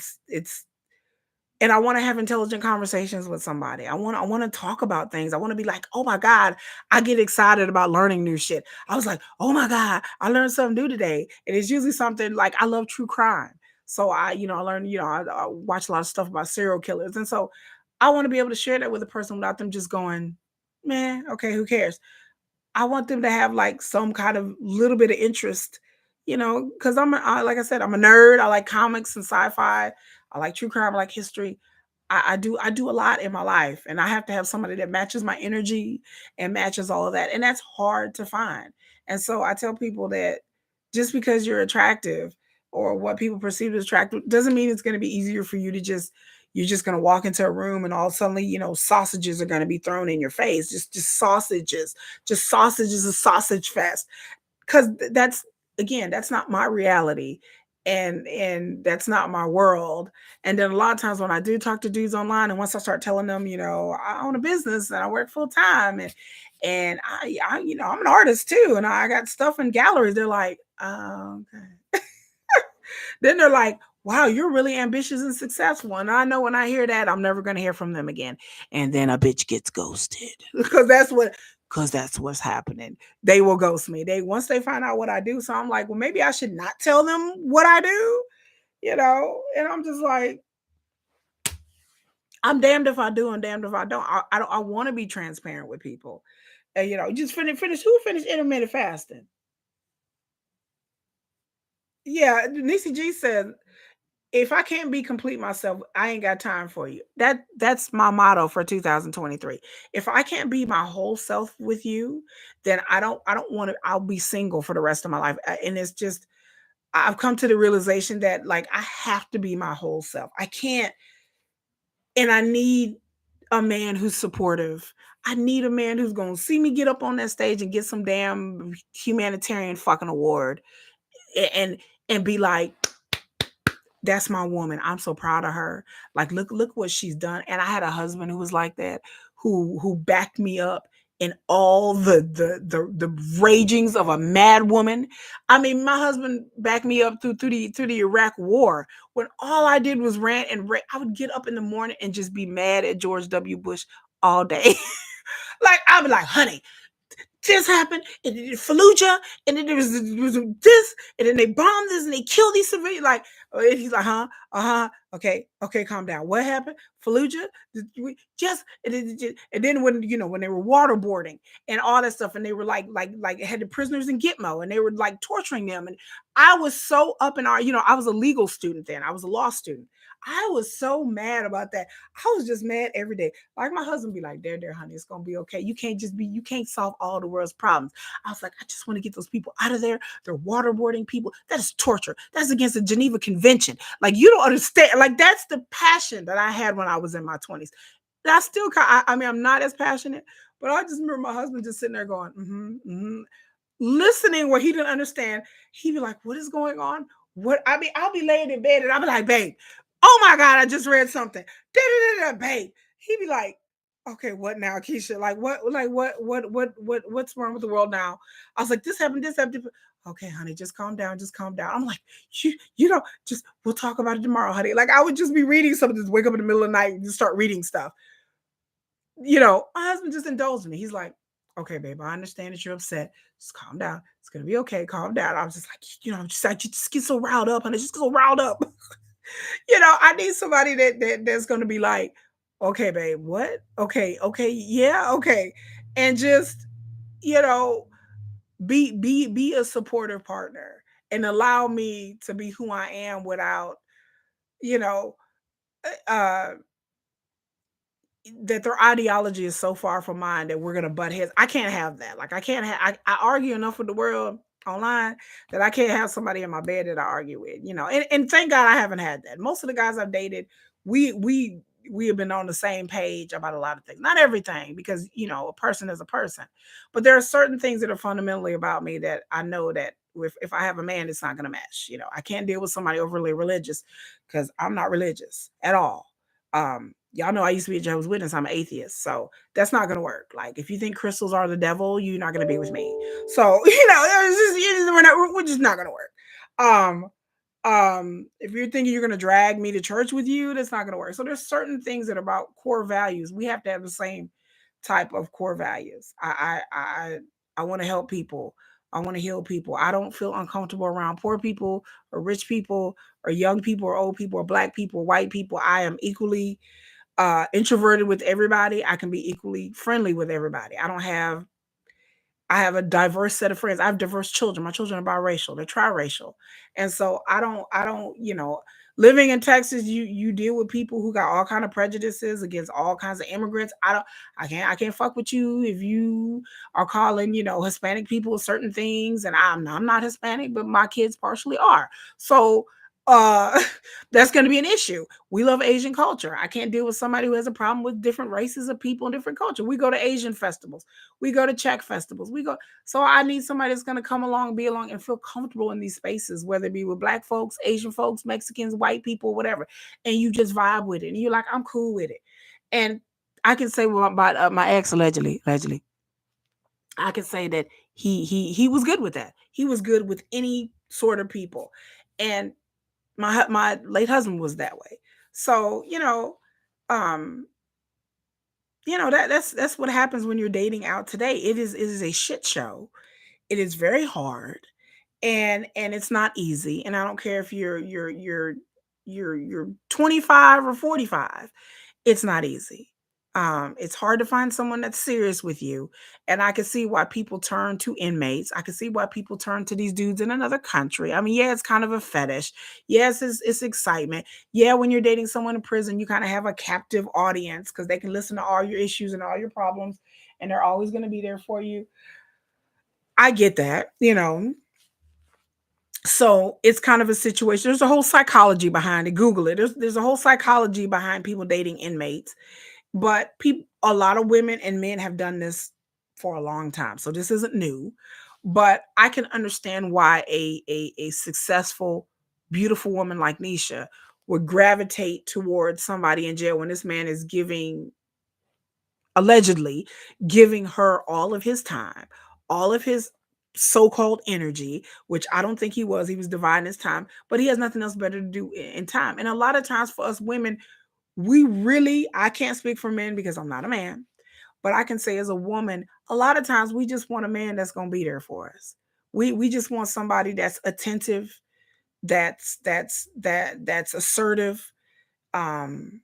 and I want to have intelligent conversations with somebody. I want to talk about things. I want to be like, "Oh my God," I get excited about learning new shit. I was like, "Oh my God, I learned something new today." And it's usually something like, I love true crime. So I learned, I watch a lot of stuff about serial killers. And so I want to be able to share that with a person without them just going, "Man, okay, who cares?" I want them to have like some kind of little bit of interest, because like I said, I'm a nerd. I like comics and sci-fi. I like true crime. I like history. I do a lot in my life, and I have to have somebody that matches my energy and matches all of that, and that's hard to find. And so I tell people that just because you're attractive, or what people perceive as attractive, doesn't mean it's going to be easier for you to just you're just going to walk into a room, and all suddenly, sausages are going to be thrown in your face. Just sausages. Just sausages, a sausage fest. Because that's, again, that's not my reality, and that's not my world. And then a lot of times when I do talk to dudes online, and once I start telling them, I own a business and I work full time, and I'm an artist too, and I got stuff in galleries, they're like, "Oh, okay." Then they're like, "Wow, you're really ambitious and successful." And I know when I hear that, I'm never going to hear from them again. And then a bitch gets ghosted because that's what's happening. They will ghost me. Once they find out what I do. So I'm like, well, maybe I should not tell them what I do, And I'm just like, I'm damned if I do and damned if I don't. I want to be transparent with people. And, just finish. Who finished intermittent fasting? Yeah, Nisi G said, "If I can't be complete myself, I ain't got time for you." That's my motto for 2023. If I can't be my whole self with you, then I don't want to. I'll be single for the rest of my life. And it's just, I've come to the realization that, like, I have to be my whole self. I can't, and I need a man who's supportive. I need a man who's going to see me get up on that stage and get some damn humanitarian fucking award, and be like, "That's my woman. I'm so proud of her. Like, look what she's done." And I had a husband who was like that, who backed me up and all the ragings of a mad woman. I mean, my husband backed me up through the Iraq War when all I did was rant and I would get up in the morning and just be mad at George W. Bush all day. Like I'd be like, honey, this happened, and then Fallujah, and then there was this, and then they bombed this, and they killed these civilians. Like, and he's like, okay, okay, calm down. What happened? Fallujah, just, and then when when they were waterboarding and all that stuff, and they were like had the prisoners in Gitmo, and they were like torturing them, and I was so up in our, I was a legal student then, I was a law student. I was so mad about that. I was just mad every day. Like my husband be like, there, honey, it's gonna be okay. You can't solve all the world's problems. I was like, I just want to get those people out of there. They're waterboarding people. That is torture. That's against the Geneva Convention. Like you don't understand. Like that's the passion that I had when I was in my 20s. And I still, I mean, I'm not as passionate, but I just remember my husband just sitting there going, listening where he didn't understand. He'd be like, what is going on? What I mean, I'll be laying in bed and I'll be like, babe, oh my God, I just read something. Da-da-da-da, babe. He'd be like, okay, what now, Keisha? What's wrong with the world now? I was like, this happened. Okay, honey, just calm down, just calm down. I'm like, you know, just we'll talk about it tomorrow, honey. Like I would just be reading something, just wake up in the middle of the night and just start reading stuff. My husband just indulged me. He's like, okay, babe, I understand that you're upset. Just calm down. It's gonna be okay. Calm down. I was just like, you just get so riled up, and I just get so riled up. I need somebody that's gonna be like, okay, babe, what? Okay, okay, yeah, okay. And just, you know, be a supportive partner and allow me to be who I am without, you know, uh that their ideology is so far from mine that we're gonna butt heads. I can't have that. Like I can't have. I argue enough with the world online that I can't have somebody in my bed that I argue with. And thank God I haven't had that. Most of the guys I've dated, we we we have been on the same page about a lot of things. Not everything, because a person is a person, but there are certain things that are fundamentally about me that I know that if I have a man, it's not gonna match. I can't deal with somebody overly religious because I'm not religious at all. Y'all know I used to be a Jehovah's Witness. I'm an atheist, so that's not gonna work. Like, if you think crystals are the devil, you're not gonna be with me. So we're just not gonna work. Um, if you're thinking you're gonna drag me to church with you, that's not gonna work. So there's certain things that are about core values. We have to have the same type of core values. I want to help people. I want to heal people. I don't feel uncomfortable around poor people or rich people or young people or old people or black people or white people. I am equally introverted with everybody. I can be equally friendly with everybody. I have a diverse set of friends. I have diverse children. My children are biracial. They're triracial. And so I don't, living in Texas, you deal with people who got all kind of prejudices against all kinds of immigrants. I can't fuck with you if you are calling, Hispanic people certain things, and I'm not Hispanic, but my kids partially are. So uh that's going to be an issue. We love Asian culture. I can't deal with somebody who has a problem with different races of people and different culture. We go to Asian festivals. We go to Czech festivals. So I need somebody that's going to come along, be along, and feel comfortable in these spaces, whether it be with black folks, Asian folks, Mexicans, white people, whatever. And you just vibe with it. And you're like, I'm cool with it. And I can say about my ex, allegedly, I can say that he was good with that. He was good with any sort of people. And my late husband was that way. So, um, that's what happens when you're dating out today. It is a shit show. It is very hard, and it's not easy. And I don't care if you're 25 or 45. It's not easy. It's hard to find someone that's serious with you. And I can see why people turn to inmates. I can see why people turn to these dudes in another country. I mean, yeah, it's kind of a fetish. Yes, it's excitement. Yeah, when you're dating someone in prison, you kind of have a captive audience because they can listen to all your issues and all your problems, and they're always going to be there for you. I get that. So it's kind of a situation. There's a whole psychology behind it. Google it. There's a whole psychology behind people dating inmates. But a lot of women and men have done this for a long time, so this isn't new. But I can understand why a successful, beautiful woman like Nesha would gravitate towards somebody in jail when this man is giving allegedly giving her all of his time, all of his so-called energy, which I don't think he was. He was dividing his time, but he has nothing else better to do in time. And a lot of times for us women, we really, I can't speak for men because I'm not a man, but I can say as a woman, a lot of times we just want a man that's going to be there for us. We just want somebody that's attentive, that's assertive, um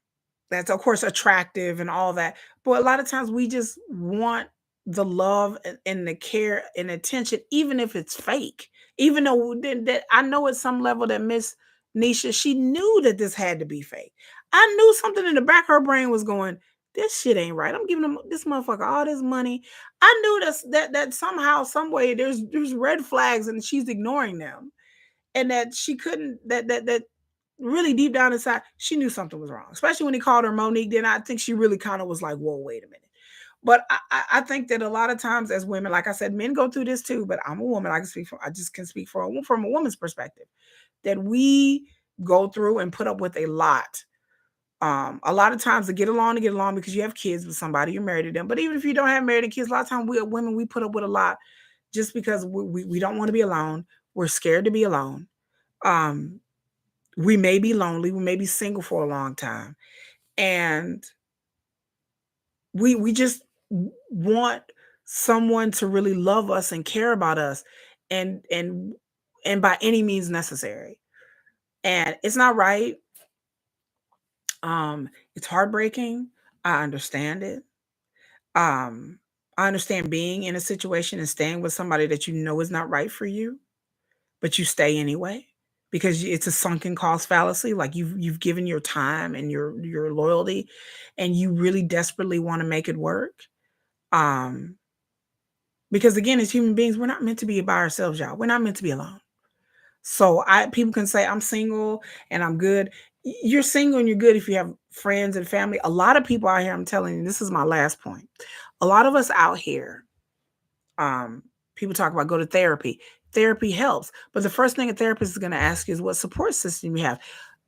that's of course attractive and all that, but a lot of times we just want the love and the care and attention, even if it's fake. Even though that I know at some level that Miss Nisha, she knew that this had to be fake. I knew something in the back of her brain was going, this shit ain't right. I'm giving him this motherfucker all this money. I knew that somehow some way there's red flags and she's ignoring them, and that she couldn't, that really deep down inside, she knew something was wrong. Especially when he called her Monique, then I think she really kind of was like, "Whoa, wait a minute." But I think that a lot of times as women, like I said, men go through this too. But I'm a woman. I just can speak from a woman's perspective, that we go through and put up with a lot. A lot of times to get along because you have kids with somebody, you're married to them. But even if you don't have married and kids, a lot of times we women, we put up with a lot just because we don't want to be alone. We're scared to be alone. Um, we may be lonely, we may be single for a long time, and we just want someone to really love us and care about us, and by any means necessary. And it's not right. It's heartbreaking. I understand it. um I understand being in a situation and staying with somebody that you know is not right for you, but you stay anyway because it's a sunken cost fallacy. Like you've given your time and your loyalty, and you really desperately want to make it work. Um, because again, as human beings, we're not meant to be by ourselves, y'all. We're not meant to be alone. So I people can say I'm single and I'm good. You're single and you're good if you have friends and family. A lot of people out here, I'm telling you, this is my last point. A lot of us out here, um, people talk about go to therapy. Therapy helps, but the first thing a therapist is going to ask you is what support system you have.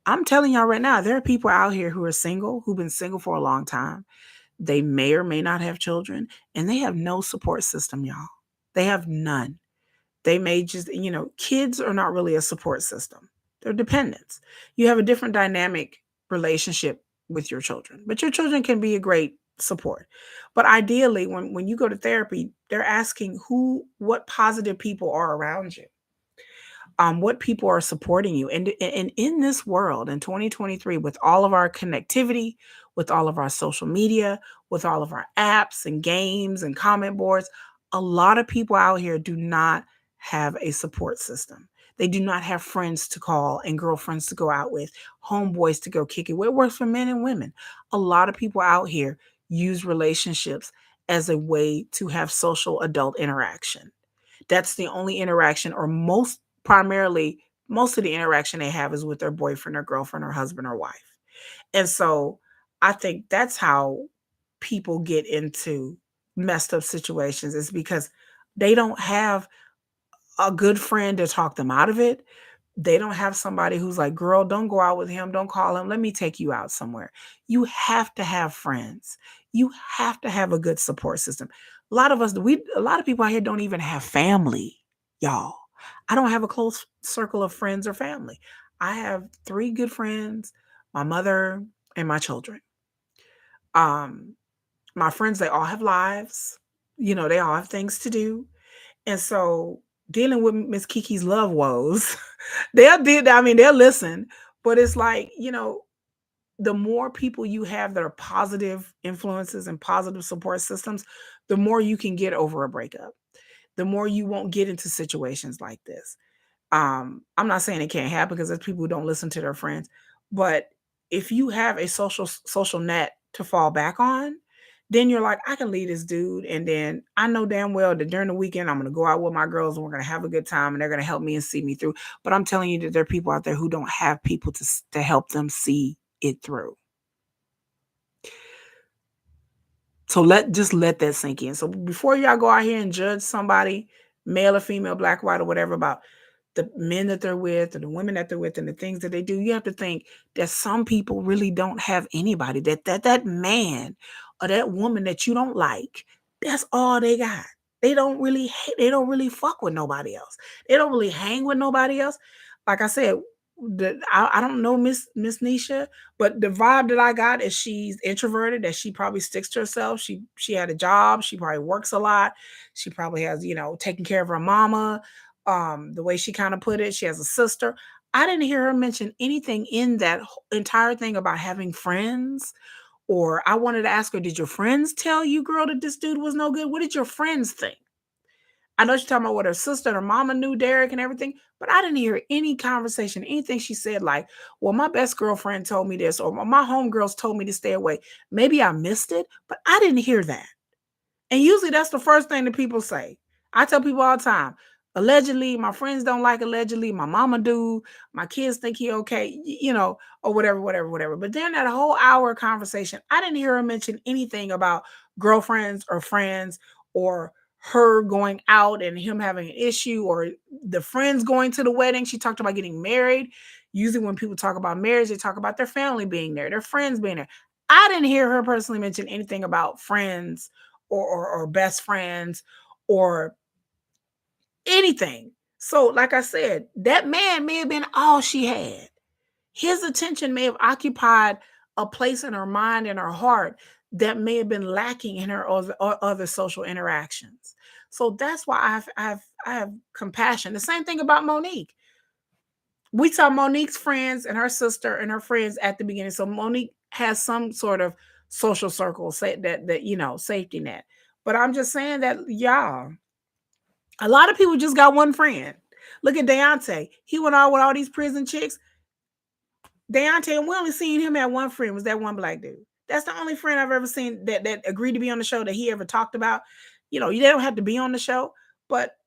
I'm telling y'all right now, there are people out here who are single, who've been single for a long time. They may or may not have children, and they have no support system, y'all. They have none. They may just, kids are not really a support system. They're dependents. You have a different dynamic relationship with your children, but your children can be a great support. But ideally, when you go to therapy, they're asking what positive people are around you, what people are supporting you. And in this world in 2023, with all of our connectivity, with all of our social media, with all of our apps and games and comment boards, a lot of people out here do not have a support system. They do not have friends to call and girlfriends to go out with, homeboys to go kick it with. It works for men and women. A lot of people out here use relationships as a way to have social adult interaction. That's the only interaction, or primarily, most of the interaction they have is with their boyfriend or girlfriend or husband or wife. And so I think that's how people get into messed up situations, is because they don't have a good friend to talk them out of it. They don't have somebody who's like, girl, don't go out with him. Don't call him. Let me take you out somewhere. You have to have friends. You have to have a good support system. A lot of people out here don't even have family, y'all. I don't have a close circle of friends or family. I have three good friends, my mother and my children. Um, my friends, they all have lives. They all have things to do. And so dealing with Miss Kiki's love woes, they'll listen, but it's like, the more people you have that are positive influences and positive support systems, the more you can get over a breakup. The more you won't get into situations like this. I'm not saying it can't happen because there's people who don't listen to their friends, but if you have a social net to fall back on, then you're like, I can leave this dude, and then I know damn well that during the weekend I'm gonna go out with my girls and we're gonna have a good time, and they're gonna help me and see me through. But I'm telling you that there are people out there who don't have people to help them see it through. So let that sink in. So before y'all go out here and judge somebody, male or female, black, white, or whatever, about the men that they're with and the women that they're with and the things that they do, you have to think that some people really don't have anybody. That man or that woman that you don't like, that's all they got. They don't really fuck with nobody else. They don't really hang with nobody else. Like I said, I don't know Miss Nesha, but the vibe that I got is she's introverted, that she probably sticks to herself. She had a job, she probably works a lot. She probably has, taking care of her mama. The way she kind of put it, she has a sister. I didn't hear her mention anything in that entire thing about having friends. Or I wanted to ask her, did your friends tell you, girl, that this dude was no good? What did your friends think? I know she's talking about what her sister and her mama knew Derek and everything, but I didn't hear any conversation, anything she said like, well, my best girlfriend told me this, or my homegirls told me to stay away. Maybe I missed it, but I didn't hear that. And usually that's the first thing that people say. I tell people all the time, allegedly, my friends don't like allegedly, my mama do, my kids think he okay, or whatever, whatever, whatever. But then that whole hour conversation, I didn't hear her mention anything about girlfriends or friends or her going out and him having an issue or the friends going to the wedding. She talked about getting married. Usually when people talk about marriage, they talk about their family being there, their friends being there. I didn't hear her personally mention anything about friends or best friends or anything. So, like I said, that man may have been all she had. His attention may have occupied a place in her mind and her heart that may have been lacking in her other social interactions. So that's why I have compassion. The same thing about Monique. We saw Monique's friends and her sister and her friends at the beginning. So Monique has some sort of social circle, say that safety net. But I'm just saying that y'all, a lot of people just got one friend. Look at Deontay. He went out with all these prison chicks. Deontay, and we only seen him at one friend, was that one black dude. That's the only friend I've ever seen that agreed to be on the show that he ever talked about. They don't have to be on the show, but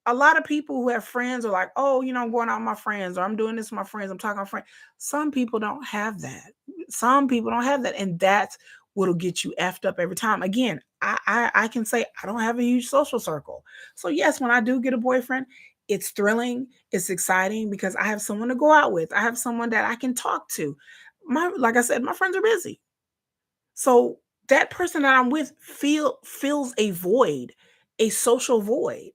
a lot of people who have friends are like, oh, I'm going out with my friends, or I'm doing this with my friends, I'm talking to my friends. Some people don't have that. Some people don't have that. And that's what'll get you effed up every time. Again, I can say I don't have a huge social circle. So yes, when I do get a boyfriend, it's thrilling, it's exciting because I have someone to go out with. I have someone that I can talk to. Like I said, my friends are busy. So that person that I'm with fills a void, a social void,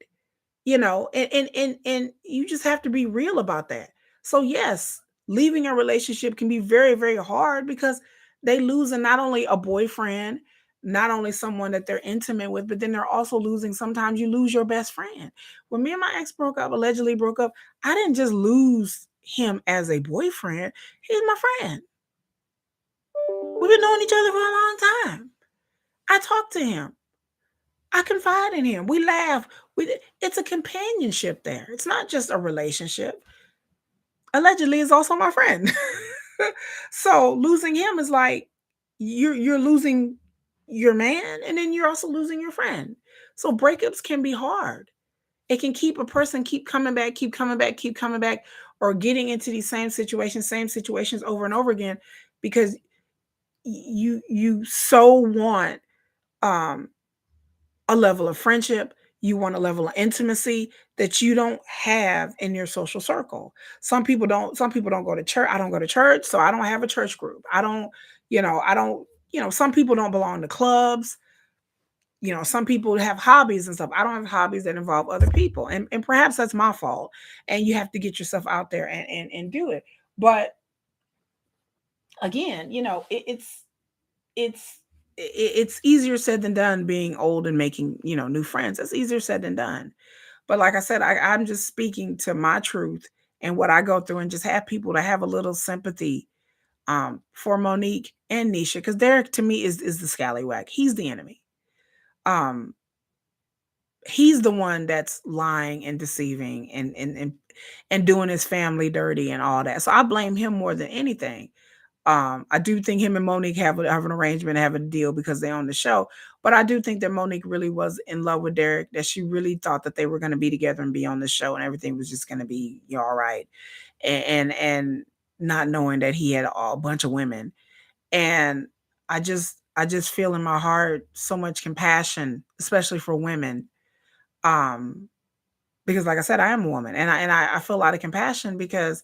and you just have to be real about that. So yes, leaving a relationship can be very, very hard because they losing not only a boyfriend, not only someone that they're intimate with, but then they're also losing, sometimes you lose your best friend. When me and my ex allegedly broke up, I didn't just lose him as a boyfriend. He's my friend. We've been knowing each other for a long time. I talk to him. I confide in him. We laugh. It's a companionship there. It's not just a relationship. Allegedly, is also my friend. So losing him is like you're losing your man, and then you're also losing your friend. So breakups can be hard. It can keep a person keep coming back, keep coming back, keep coming back, or getting into these same situations over and over again because you so want um a level of friendship, you want a level of intimacy that you don't have in your social circle. Some people don't go to church. I don't go to church, so I don't have a church group. I don't, some people don't belong to clubs. Some people have hobbies and stuff. I don't have hobbies that involve other people. And perhaps that's my fault. And you have to get yourself out there and do it. But again, it's it's easier said than done being old and making new friends. It's easier said than done. But like I said, I'm just speaking to my truth and what I go through, and just have people to have a little sympathy for Monique and Nesha, because Derek to me is the scallywag. He's the enemy. um he's the one that's lying and deceiving and doing his family dirty and all that. So I blame him more than anything. I do think him and Monique have an arrangement, have a deal because they own the show. But I do think that Monique really was in love with Derek, that she really thought that they were going to be together and be on the show, and everything was just going to be all right. And not knowing that he had a bunch of women. And I just feel in my heart so much compassion, especially for women. Um, because like I said, I am a woman, and I feel a lot of compassion because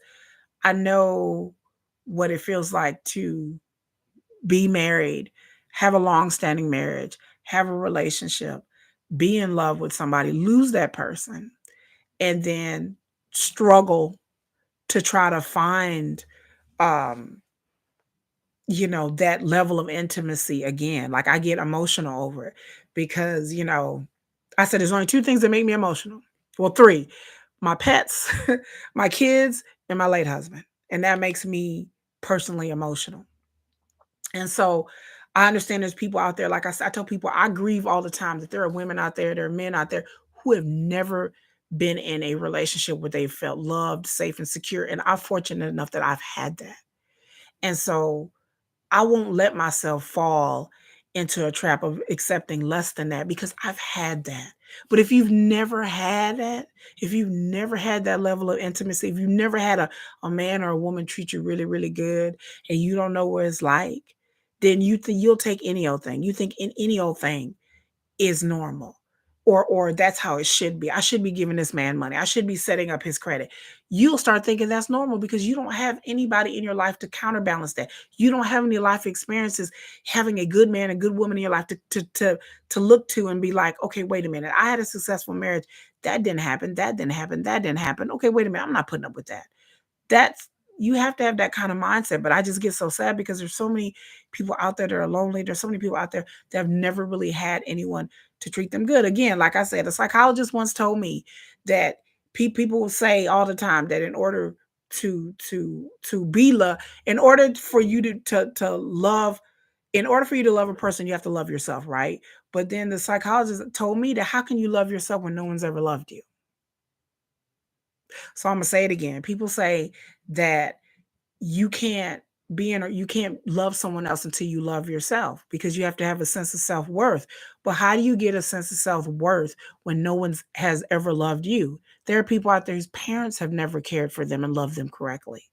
I know what it feels like to be married, have a long-standing marriage, have a relationship, be in love with somebody, lose that person, and then struggle to try to find um that level of intimacy again. Like I get emotional over it because, I said there's only two things that make me emotional. Well, three. My pets, my kids, and my late husband. And that makes me personally emotional. And so I understand there's people out there, like I said, I tell people I grieve all the time that there are women out there are men out there who have never been in a relationship where they felt loved, safe, and secure. And I'm fortunate enough that I've had that. And so I won't let myself fall into a trap of accepting less than that because I've had that. But if you've never had that, if you've never had that level of intimacy, if you've never had a man or a woman treat you really, really good and you don't know what it's like, then you'll take any old thing. You think in any old thing is normal, or that's how it should be. I should be giving this man money. I should be setting up his credit. You'll start thinking that's normal because you don't have anybody in your life to counterbalance that. You don't have any life experiences having a good man, a good woman in your life to look to and be like, okay, wait a minute. I had a successful marriage. That didn't happen. That didn't happen. That didn't happen. Okay, wait a minute. I'm not putting up with that. That's You have to have that kind of mindset. But I just get so sad because there's so many people out there that are lonely. There's so many people out there that have never really had anyone to treat them good. Again, like I said, a psychologist once told me that people will say all the time that in order to be love, in order for you to love, in order for you to love a person, you have to love yourself, right? But then the psychologist told me that how can you love yourself when no one's ever loved you? So I'm gonna say it again. People say that you can't you can't love someone else until you love yourself because you have to have a sense of self-worth. But how do you get a sense of self-worth when no one has ever loved you? There are people out there whose parents have never cared for them and loved them correctly.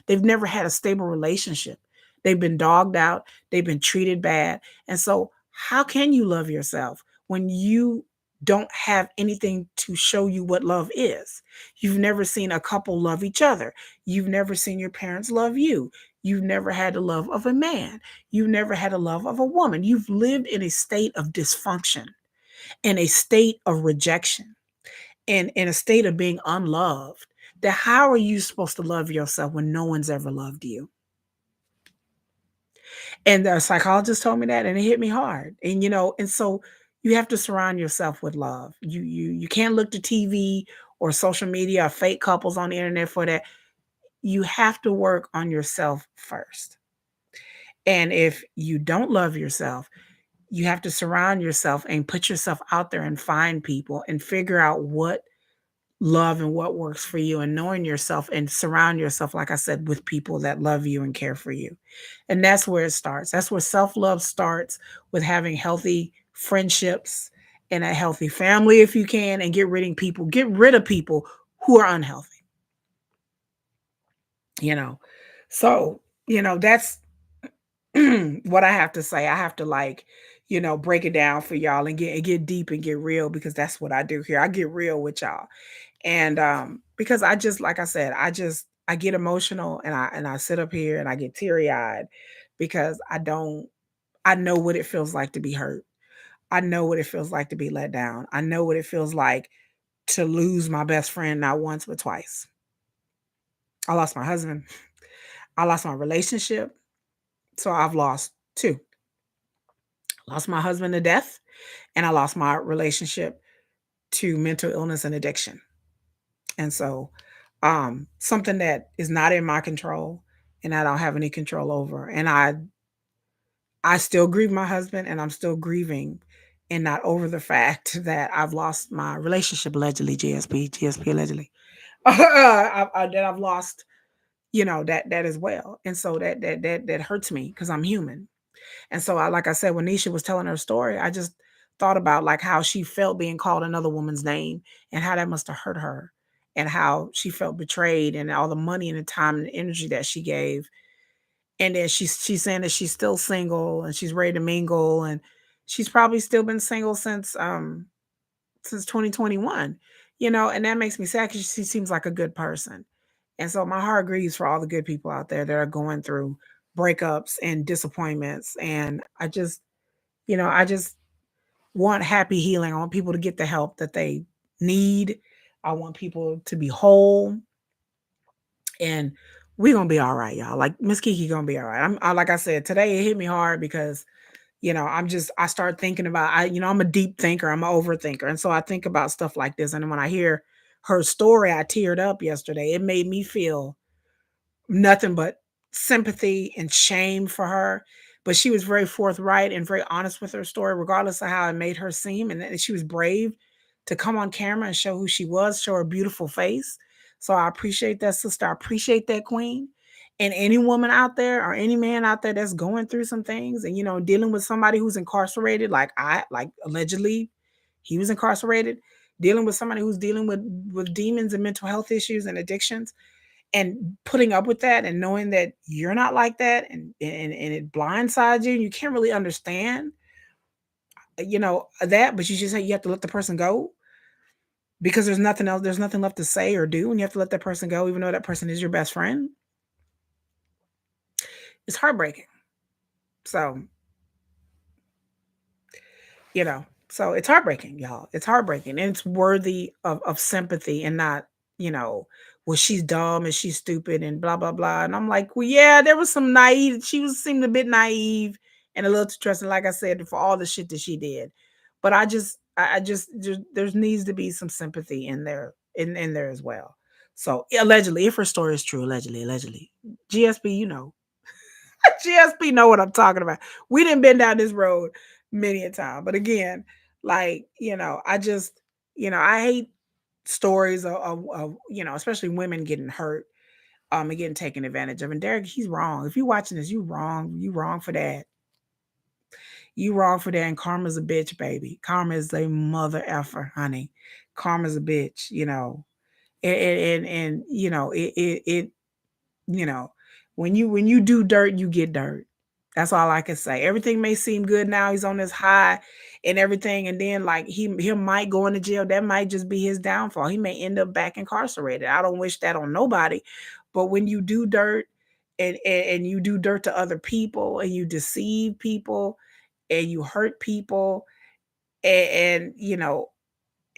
They've never had a stable relationship. They've been dogged out, they've been treated bad. And so, how can you love yourself when you don't have anything to show you what love is? You've never seen a couple love each other. You've never seen your parents love you. You've never had the love of a man. You've never had the love of a woman. You've lived in a state of dysfunction, in a state of rejection, and in a state of being unloved. That how are you supposed to love yourself when no one's ever loved you? And the psychologist told me that and it hit me hard. And so you have to surround yourself with love. You can't look to TV or social media or fake couples on the internet for that. You have to work on yourself first. And if you don't love yourself, you have to surround yourself and put yourself out there and find people and figure out what love and what works for you, and knowing yourself and surround yourself, like I said, with people that love you and care for you. And that's where it starts. That's where self-love starts, with having healthy friendships and a healthy family if you can, and get rid of people who are unhealthy, you know. So, that's what I have to say. I have to break it down for y'all and get deep and get real because that's what I do here. I get real with y'all. And because I just like I said, I get emotional and I sit up here and I get teary-eyed because I know what it feels like to be hurt. I know what it feels like to be let down. I know what it feels like to lose my best friend not once but twice. I lost my husband. I lost my relationship. So I've lost two. Lost my husband to death and I lost my relationship to mental illness and addiction. And so something that is not in my control and I don't have any control over. And I still grieve my husband and I'm still grieving and not over the fact that I've lost my relationship allegedly, GSP allegedly. That I've lost, that as well. And so that hurts me because I'm human. And so like I said, when Nesha was telling her story, I just thought about like how she felt being called another woman's name and how that must have hurt her and how she felt betrayed and all the money and the time and the energy that she gave. And then she's saying that she's still single and she's ready to mingle and she's probably still been single since 2021, and that makes me sad because she seems like a good person. And so my heart grieves for all the good people out there that are going through. breakups and disappointments. And I just want happy healing. I want people to get the help that they need. I want people to be whole, and we gonna be all right, y'all. Like Miss Kiki gonna be all right. Like I said, today it hit me hard because I start thinking about I'm a deep thinker, I'm an overthinker. And so I think about stuff like this. And when I hear her story, I teared up yesterday. It made me feel nothing but sympathy and shame for her. But she was very forthright and very honest with her story, regardless of how it made her seem. And she was brave to come on camera and show who she was, show her beautiful face. So I appreciate that, sister. I appreciate that, queen. And any woman out there or any man out there that's going through some things and dealing with somebody who's incarcerated, like allegedly he was incarcerated, dealing with somebody who's dealing with demons and mental health issues and addictions, and putting up with that and knowing that you're not like that, and it blindsides you and you can't really understand that, but you have to let the person go because there's nothing left to say or do, and you have to let that person go even though that person is your best friend. It's heartbreaking. So you know so it's heartbreaking, y'all. It's heartbreaking, and it's worthy of sympathy, and not you know well, she's dumb and she's stupid and blah blah blah. And I'm like, well, yeah, there was some naive. She was seemed a bit naive and a little too trusting, like I said, for all the shit that she did. But I just there needs to be some sympathy in there, in there as well. So allegedly, if her story is true, allegedly, GSP, GSP know what I'm talking about. We didn't been down this road many a time. But again, I just, I hate stories of especially women getting hurt, and getting taken advantage of. And Derek, he's wrong. If you're watching this, you wrong. You wrong for that. You wrong for that. And karma's a bitch, baby. Karma is a mother effer, honey. Karma's a bitch, and it you know, when you do dirt, you get dirt. That's all I can say. Everything may seem good now. He's on this high and everything, and then like he might go into jail. That might just be his downfall. He may end up back incarcerated. I don't wish that on nobody. But when you do dirt and you do dirt to other people and you deceive people and you hurt people and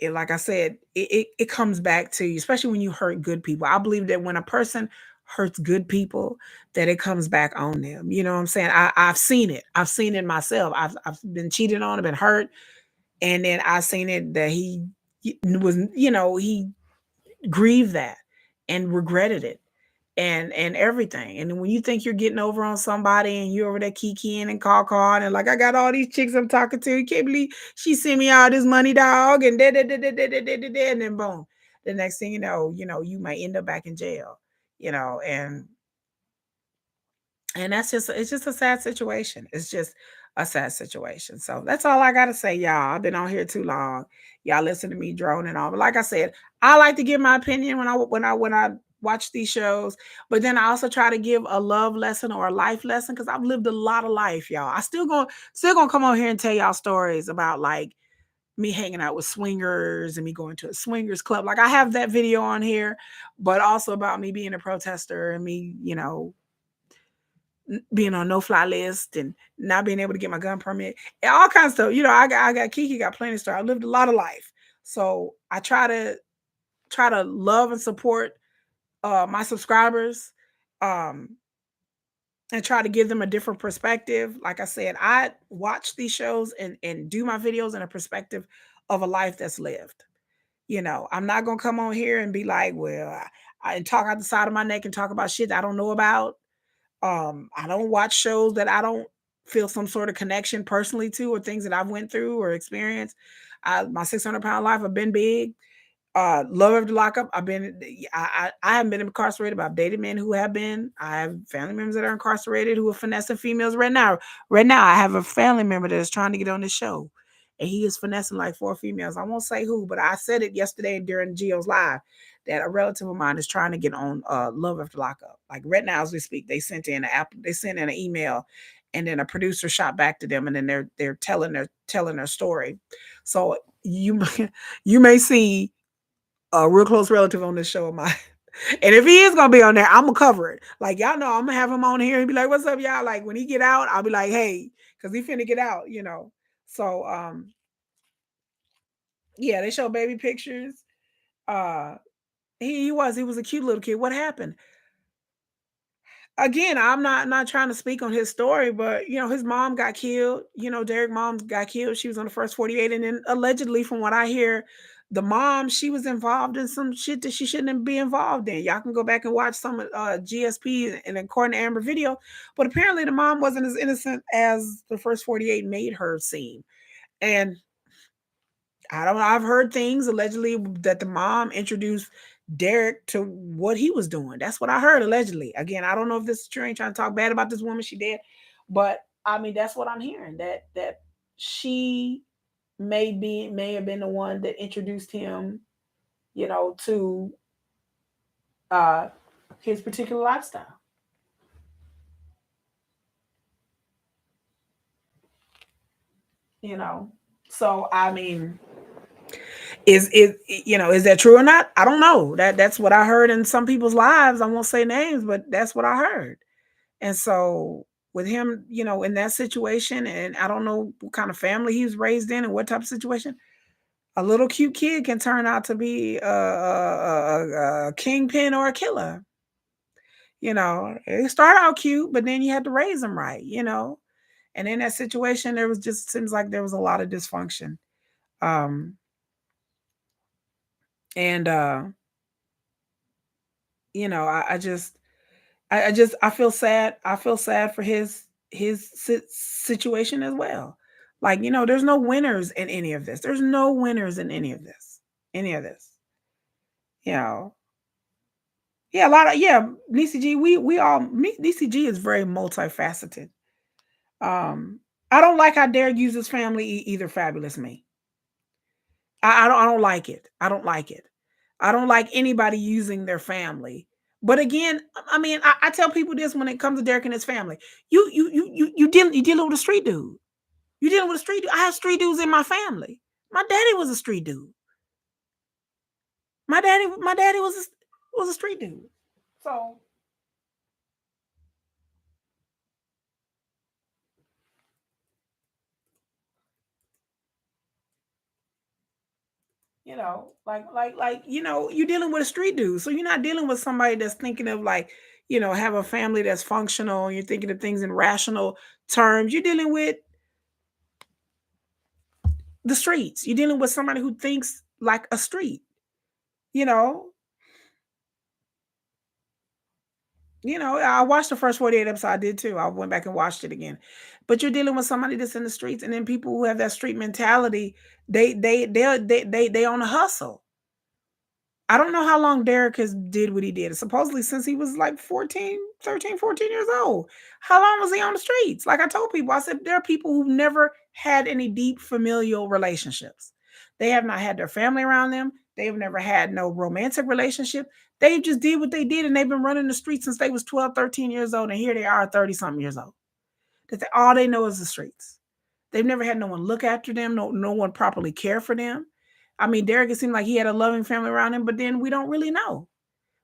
like I said, it comes back to you, especially when you hurt good people. I believe that when a person hurts good people, that it comes back on them. You know what I'm saying? I've seen it. I've seen it myself. I've been cheated on, I've been hurt, and then I seen it that he grieved that and regretted it and everything. And when you think you're getting over on somebody and you're over there kikiing and call and like, I got all these chicks I'm talking to, you can't believe she sent me all this money, dog, and and then boom, the next thing you might end up back in jail, and it's just a sad situation. It's just a sad situation. So that's all I gotta say, y'all. I've been on here too long. Y'all listen to me droning on. But like I said, I like to give my opinion when I watch these shows, but then I also try to give a love lesson or a life lesson because I've lived a lot of life, y'all. I still gonna come on here and tell y'all stories about like me hanging out with swingers and me going to a swingers club. Like I have that video on here, but also about me being a protester and me, being on no fly list and not being able to get my gun permit and all kinds of stuff. I got Kiki got plenty of stuff. I lived a lot of life. So I try to love and support my subscribers, um, and try to give them a different perspective. Like I said, I watch these shows and do my videos in a perspective of a life that's lived. I'm not gonna come on here and be like, well, and talk out the side of my neck and talk about shit that I don't know about. I don't watch shows that I don't feel some sort of connection personally to, or things that I've went through or experienced. My 600-pound life, I've been big. Love after lockup. I haven't been incarcerated, but I've dated men who have been. I have family members that are incarcerated who are finessing females right now. Right now, I have a family member that is trying to get on this show, and he is finessing like 4 females. I won't say who, but I said it yesterday during Geos live that a relative of mine is trying to get on Love After Lockup. Like right now, as we speak, they sent in an email, and then a producer shot back to them, and then they're telling their story. So you you may see a real close relative on this show of mine And if he is gonna be on there, I'm gonna cover it. Like y'all know, I'm gonna have him on here and be like, "What's up, y'all?" Like when he get out, I'll be like, "Hey," because he finna get out, you know. So yeah, they show baby pictures. Uh, he was a cute little kid. What happened? Again, I'm not trying to speak on his story, but you know, his mom got killed. You know, Derek mom got killed. She was on the first 48, and then allegedly, from what I hear, the mom she was involved in some shit that she shouldn't be involved in. Y'all can go back and watch some of GSP and according to Amber video, but apparently the mom wasn't as innocent as the first 48 made her seem. And I don't know. I've heard things allegedly that the mom introduced Derek to what he was doing. That's what I heard allegedly. Again, I don't know if this is true. I ain't trying to talk bad about this woman. She did, but I mean that's what I'm hearing. That she may have been the one that introduced him, you know, to uh his particular lifestyle. You know, so I mean, is that true or not? I don't know. That's what I heard in some people's lives. I won't say names, but that's what I heard. And so with him, you know, in that situation, and I don't know what kind of family he was raised in and what type of situation, a little cute kid can turn out to be a kingpin or a killer. You know, it start out cute, but then you had to raise them right, you know. And in that situation, there was just seems like there was a lot of dysfunction. Um, and you know, I feel sad. I feel sad for his situation as well. Like, you know, there's no winners in any of this. There's no winners in any of this. Any of this. You know. Yeah, a lot of yeah, DCG, we all DCG is very multifaceted. Um I don't like how Derek uses family either fabulous me. I don't like it. I don't like it. I don't like anybody using their family. But again, I mean, I tell people this when it comes to Derek and his family. You dealing with a street dude. You dealing with a street dude. I have street dudes in my family. My daddy was a street dude. My daddy was a street dude. So, you know, you know, you're dealing with a street dude. So you're not dealing with somebody that's thinking of like, you know, have a family that's functional. You're thinking of things in rational terms. You're dealing with the streets. You're dealing with somebody who thinks like a street. You know, I watched the first 48 episodes. I did too. I went back and watched it again. But you're dealing with somebody that's in the streets, and then people who have that street mentality, they on a hustle. I don't know how long Derek has did what he did. Supposedly since he was like 14, 13, 14 years old. How long was he on the streets? Like I told people, I said there are people who've never had any deep familial relationships. They have not had their family around them. They have never had no romantic relationship. They just did what they did and they've been running the streets since they was 12, 13 years old. And here they are 30 something years old. All they know is the streets. They've never had no one look after them, no one properly care for them. I mean, Derek, it seemed like he had a loving family around him, but then we don't really know.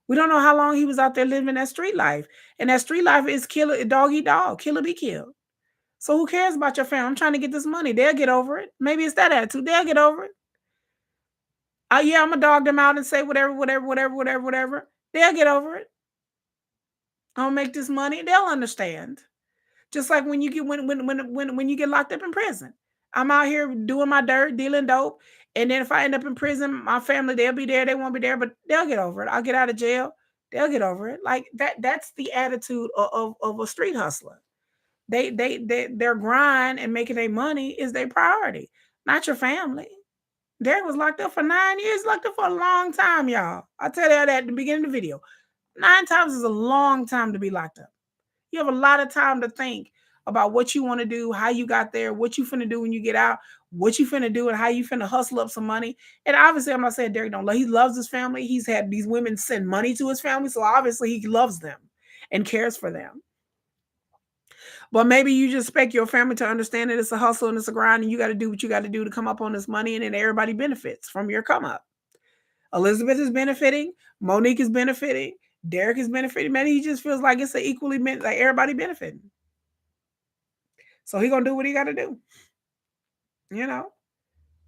We don't know how long he was out there living that street life. And that street life is kill dog eat dog, kill or be killed. So who cares about your family? I'm trying to get this money. They'll get over it. Maybe it's that attitude. They'll get over it. Yeah, I'm gonna dog them out and say whatever, whatever, whatever, whatever, whatever. They'll get over it. I'll make this money. They'll understand. Just like when you get when you get locked up in prison. I'm out here doing my dirt, dealing dope, and then if I end up in prison, my family they'll be there, they won't be there, but they'll get over it. I'll get out of jail, they'll get over it. Like that's the attitude of a street hustler. Their grind and making their money is their priority, not your family. Derek was locked up for 9 years, locked up for a long time, y'all. I tell you that at the beginning of the video. 9 times is a long time to be locked up. You have a lot of time to think about what you want to do, how you got there, what you finna do when you get out, what you finna do, and how you finna hustle up some money. And obviously, I'm not saying Derek don't love. He loves his family. He's had these women send money to his family, so obviously he loves them and cares for them. But maybe you just expect your family to understand that it's a hustle and it's a grind, and you got to do what you got to do to come up on this money, and then everybody benefits from your come up. Elizabeth is benefiting. Monique is benefiting. Derek is benefiting. Man, he just feels like it's an equally like everybody benefiting. So he gonna do what he got to do. You know,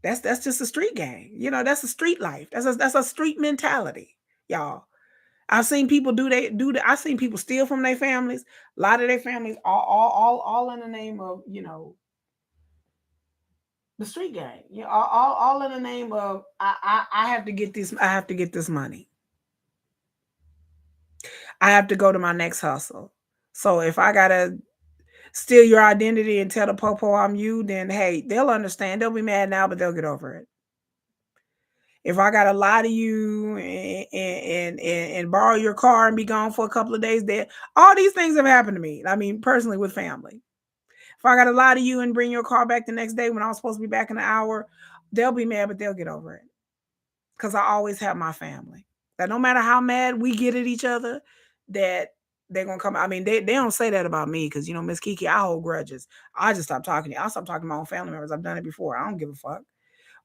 that's just a street gang. You know, that's a street life. That's a street mentality, y'all. I've seen people I've seen people steal from their families. A lot of their families, all in the name of the street gang. You know, all in the name of I have to get this. I have to get this money. I have to go to my next hustle. So if I gotta steal your identity and tell the popo I'm you, then hey, they'll understand. They'll be mad now, but they'll get over it. If I gotta lie to you and borrow your car and be gone for a couple of days, there all these things have happened to me. I mean, personally with family. If I gotta lie to you and bring your car back the next day when I'm supposed to be back in an hour, they'll be mad, but they'll get over it. Because I always have my family. That no matter how mad we get at each other, that they're gonna come. I mean, they don't say that about me because Miss Kiki, I hold grudges. I just stop talking to you. I'll stop talking to my own family members. I've done it before. I don't give a fuck.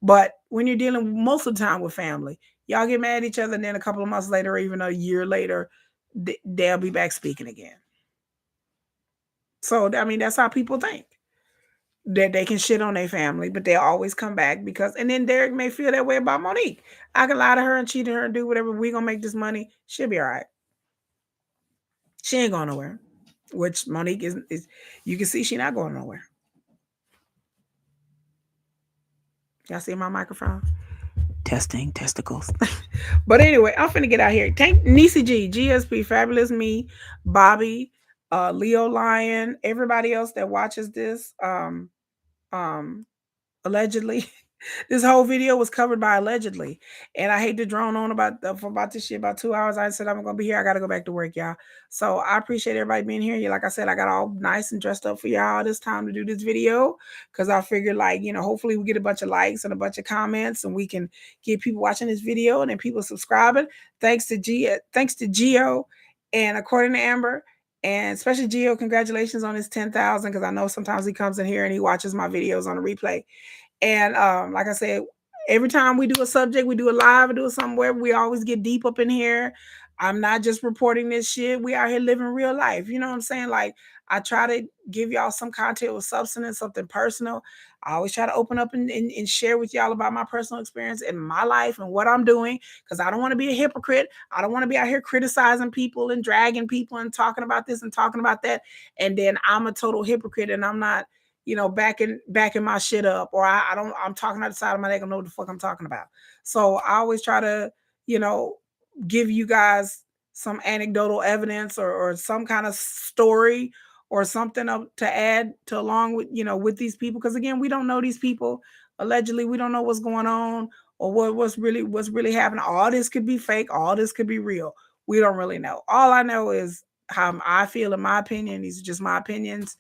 But when you're dealing most of the time with family, y'all get mad at each other, and then a couple of months later, or even a year later, they'll be back speaking again. So I mean, that's how people think that they can shit on their family, but they'll always come back because. And then Derek may feel that way about Monique. I can lie to her and cheat on her and do whatever. We gonna make this money. She'll be all right. She ain't going nowhere. Which Monique is you can see she not going nowhere. Y'all see my microphone? Testing testicles. But anyway, I'm finna get out here. Thank Nisi G, GSP, Fabulous Me, Bobby, Leo Lion, everybody else that watches this. Um, allegedly. This whole video was covered by allegedly, and I hate to drone on about this shit about 2 hours. I said I'm gonna be here. I gotta go back to work, y'all. So I appreciate everybody being here. Yeah, like I said, I got all nice and dressed up for y'all this time to do this video because I figured, like, hopefully we get a bunch of likes and a bunch of comments, and we can get people watching this video and then people subscribing. Thanks to Geo, and according to Amber. And especially Geo, congratulations on his 10,000 because I know sometimes he comes in here and he watches my videos on the replay. And like I said, every time we do a subject, we do a live, we do something where we always get deep up in here. I'm not just reporting this shit. We out here living real life. You know what I'm saying? Like, I try to give y'all some content with substance, something personal. I always try to open up and share with y'all about my personal experience in my life and what I'm doing because I don't want to be a hypocrite. I don't want to be out here criticizing people and dragging people and talking about this and talking about that. And then I'm a total hypocrite and I'm not backing my shit up, or I'm talking out the side of my neck. I don't know what the fuck I'm talking about. So I always try to, give you guys some anecdotal evidence or some kind of story or something to add to along with, with these people. Because again, we don't know these people. Allegedly, we don't know what's going on or what's really happening. All this could be fake. All this could be real. We don't really know. All I know is how I feel in my opinion. These are just my opinions.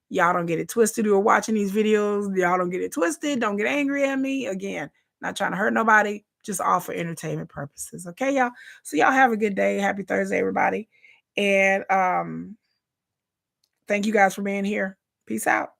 Y'all don't get it twisted who are watching these videos. Y'all don't get it twisted. Don't get angry at me. Again, not trying to hurt nobody, just all for entertainment purposes. Okay, y'all? So y'all have a good day. Happy Thursday, everybody. And thank you guys for being here. Peace out.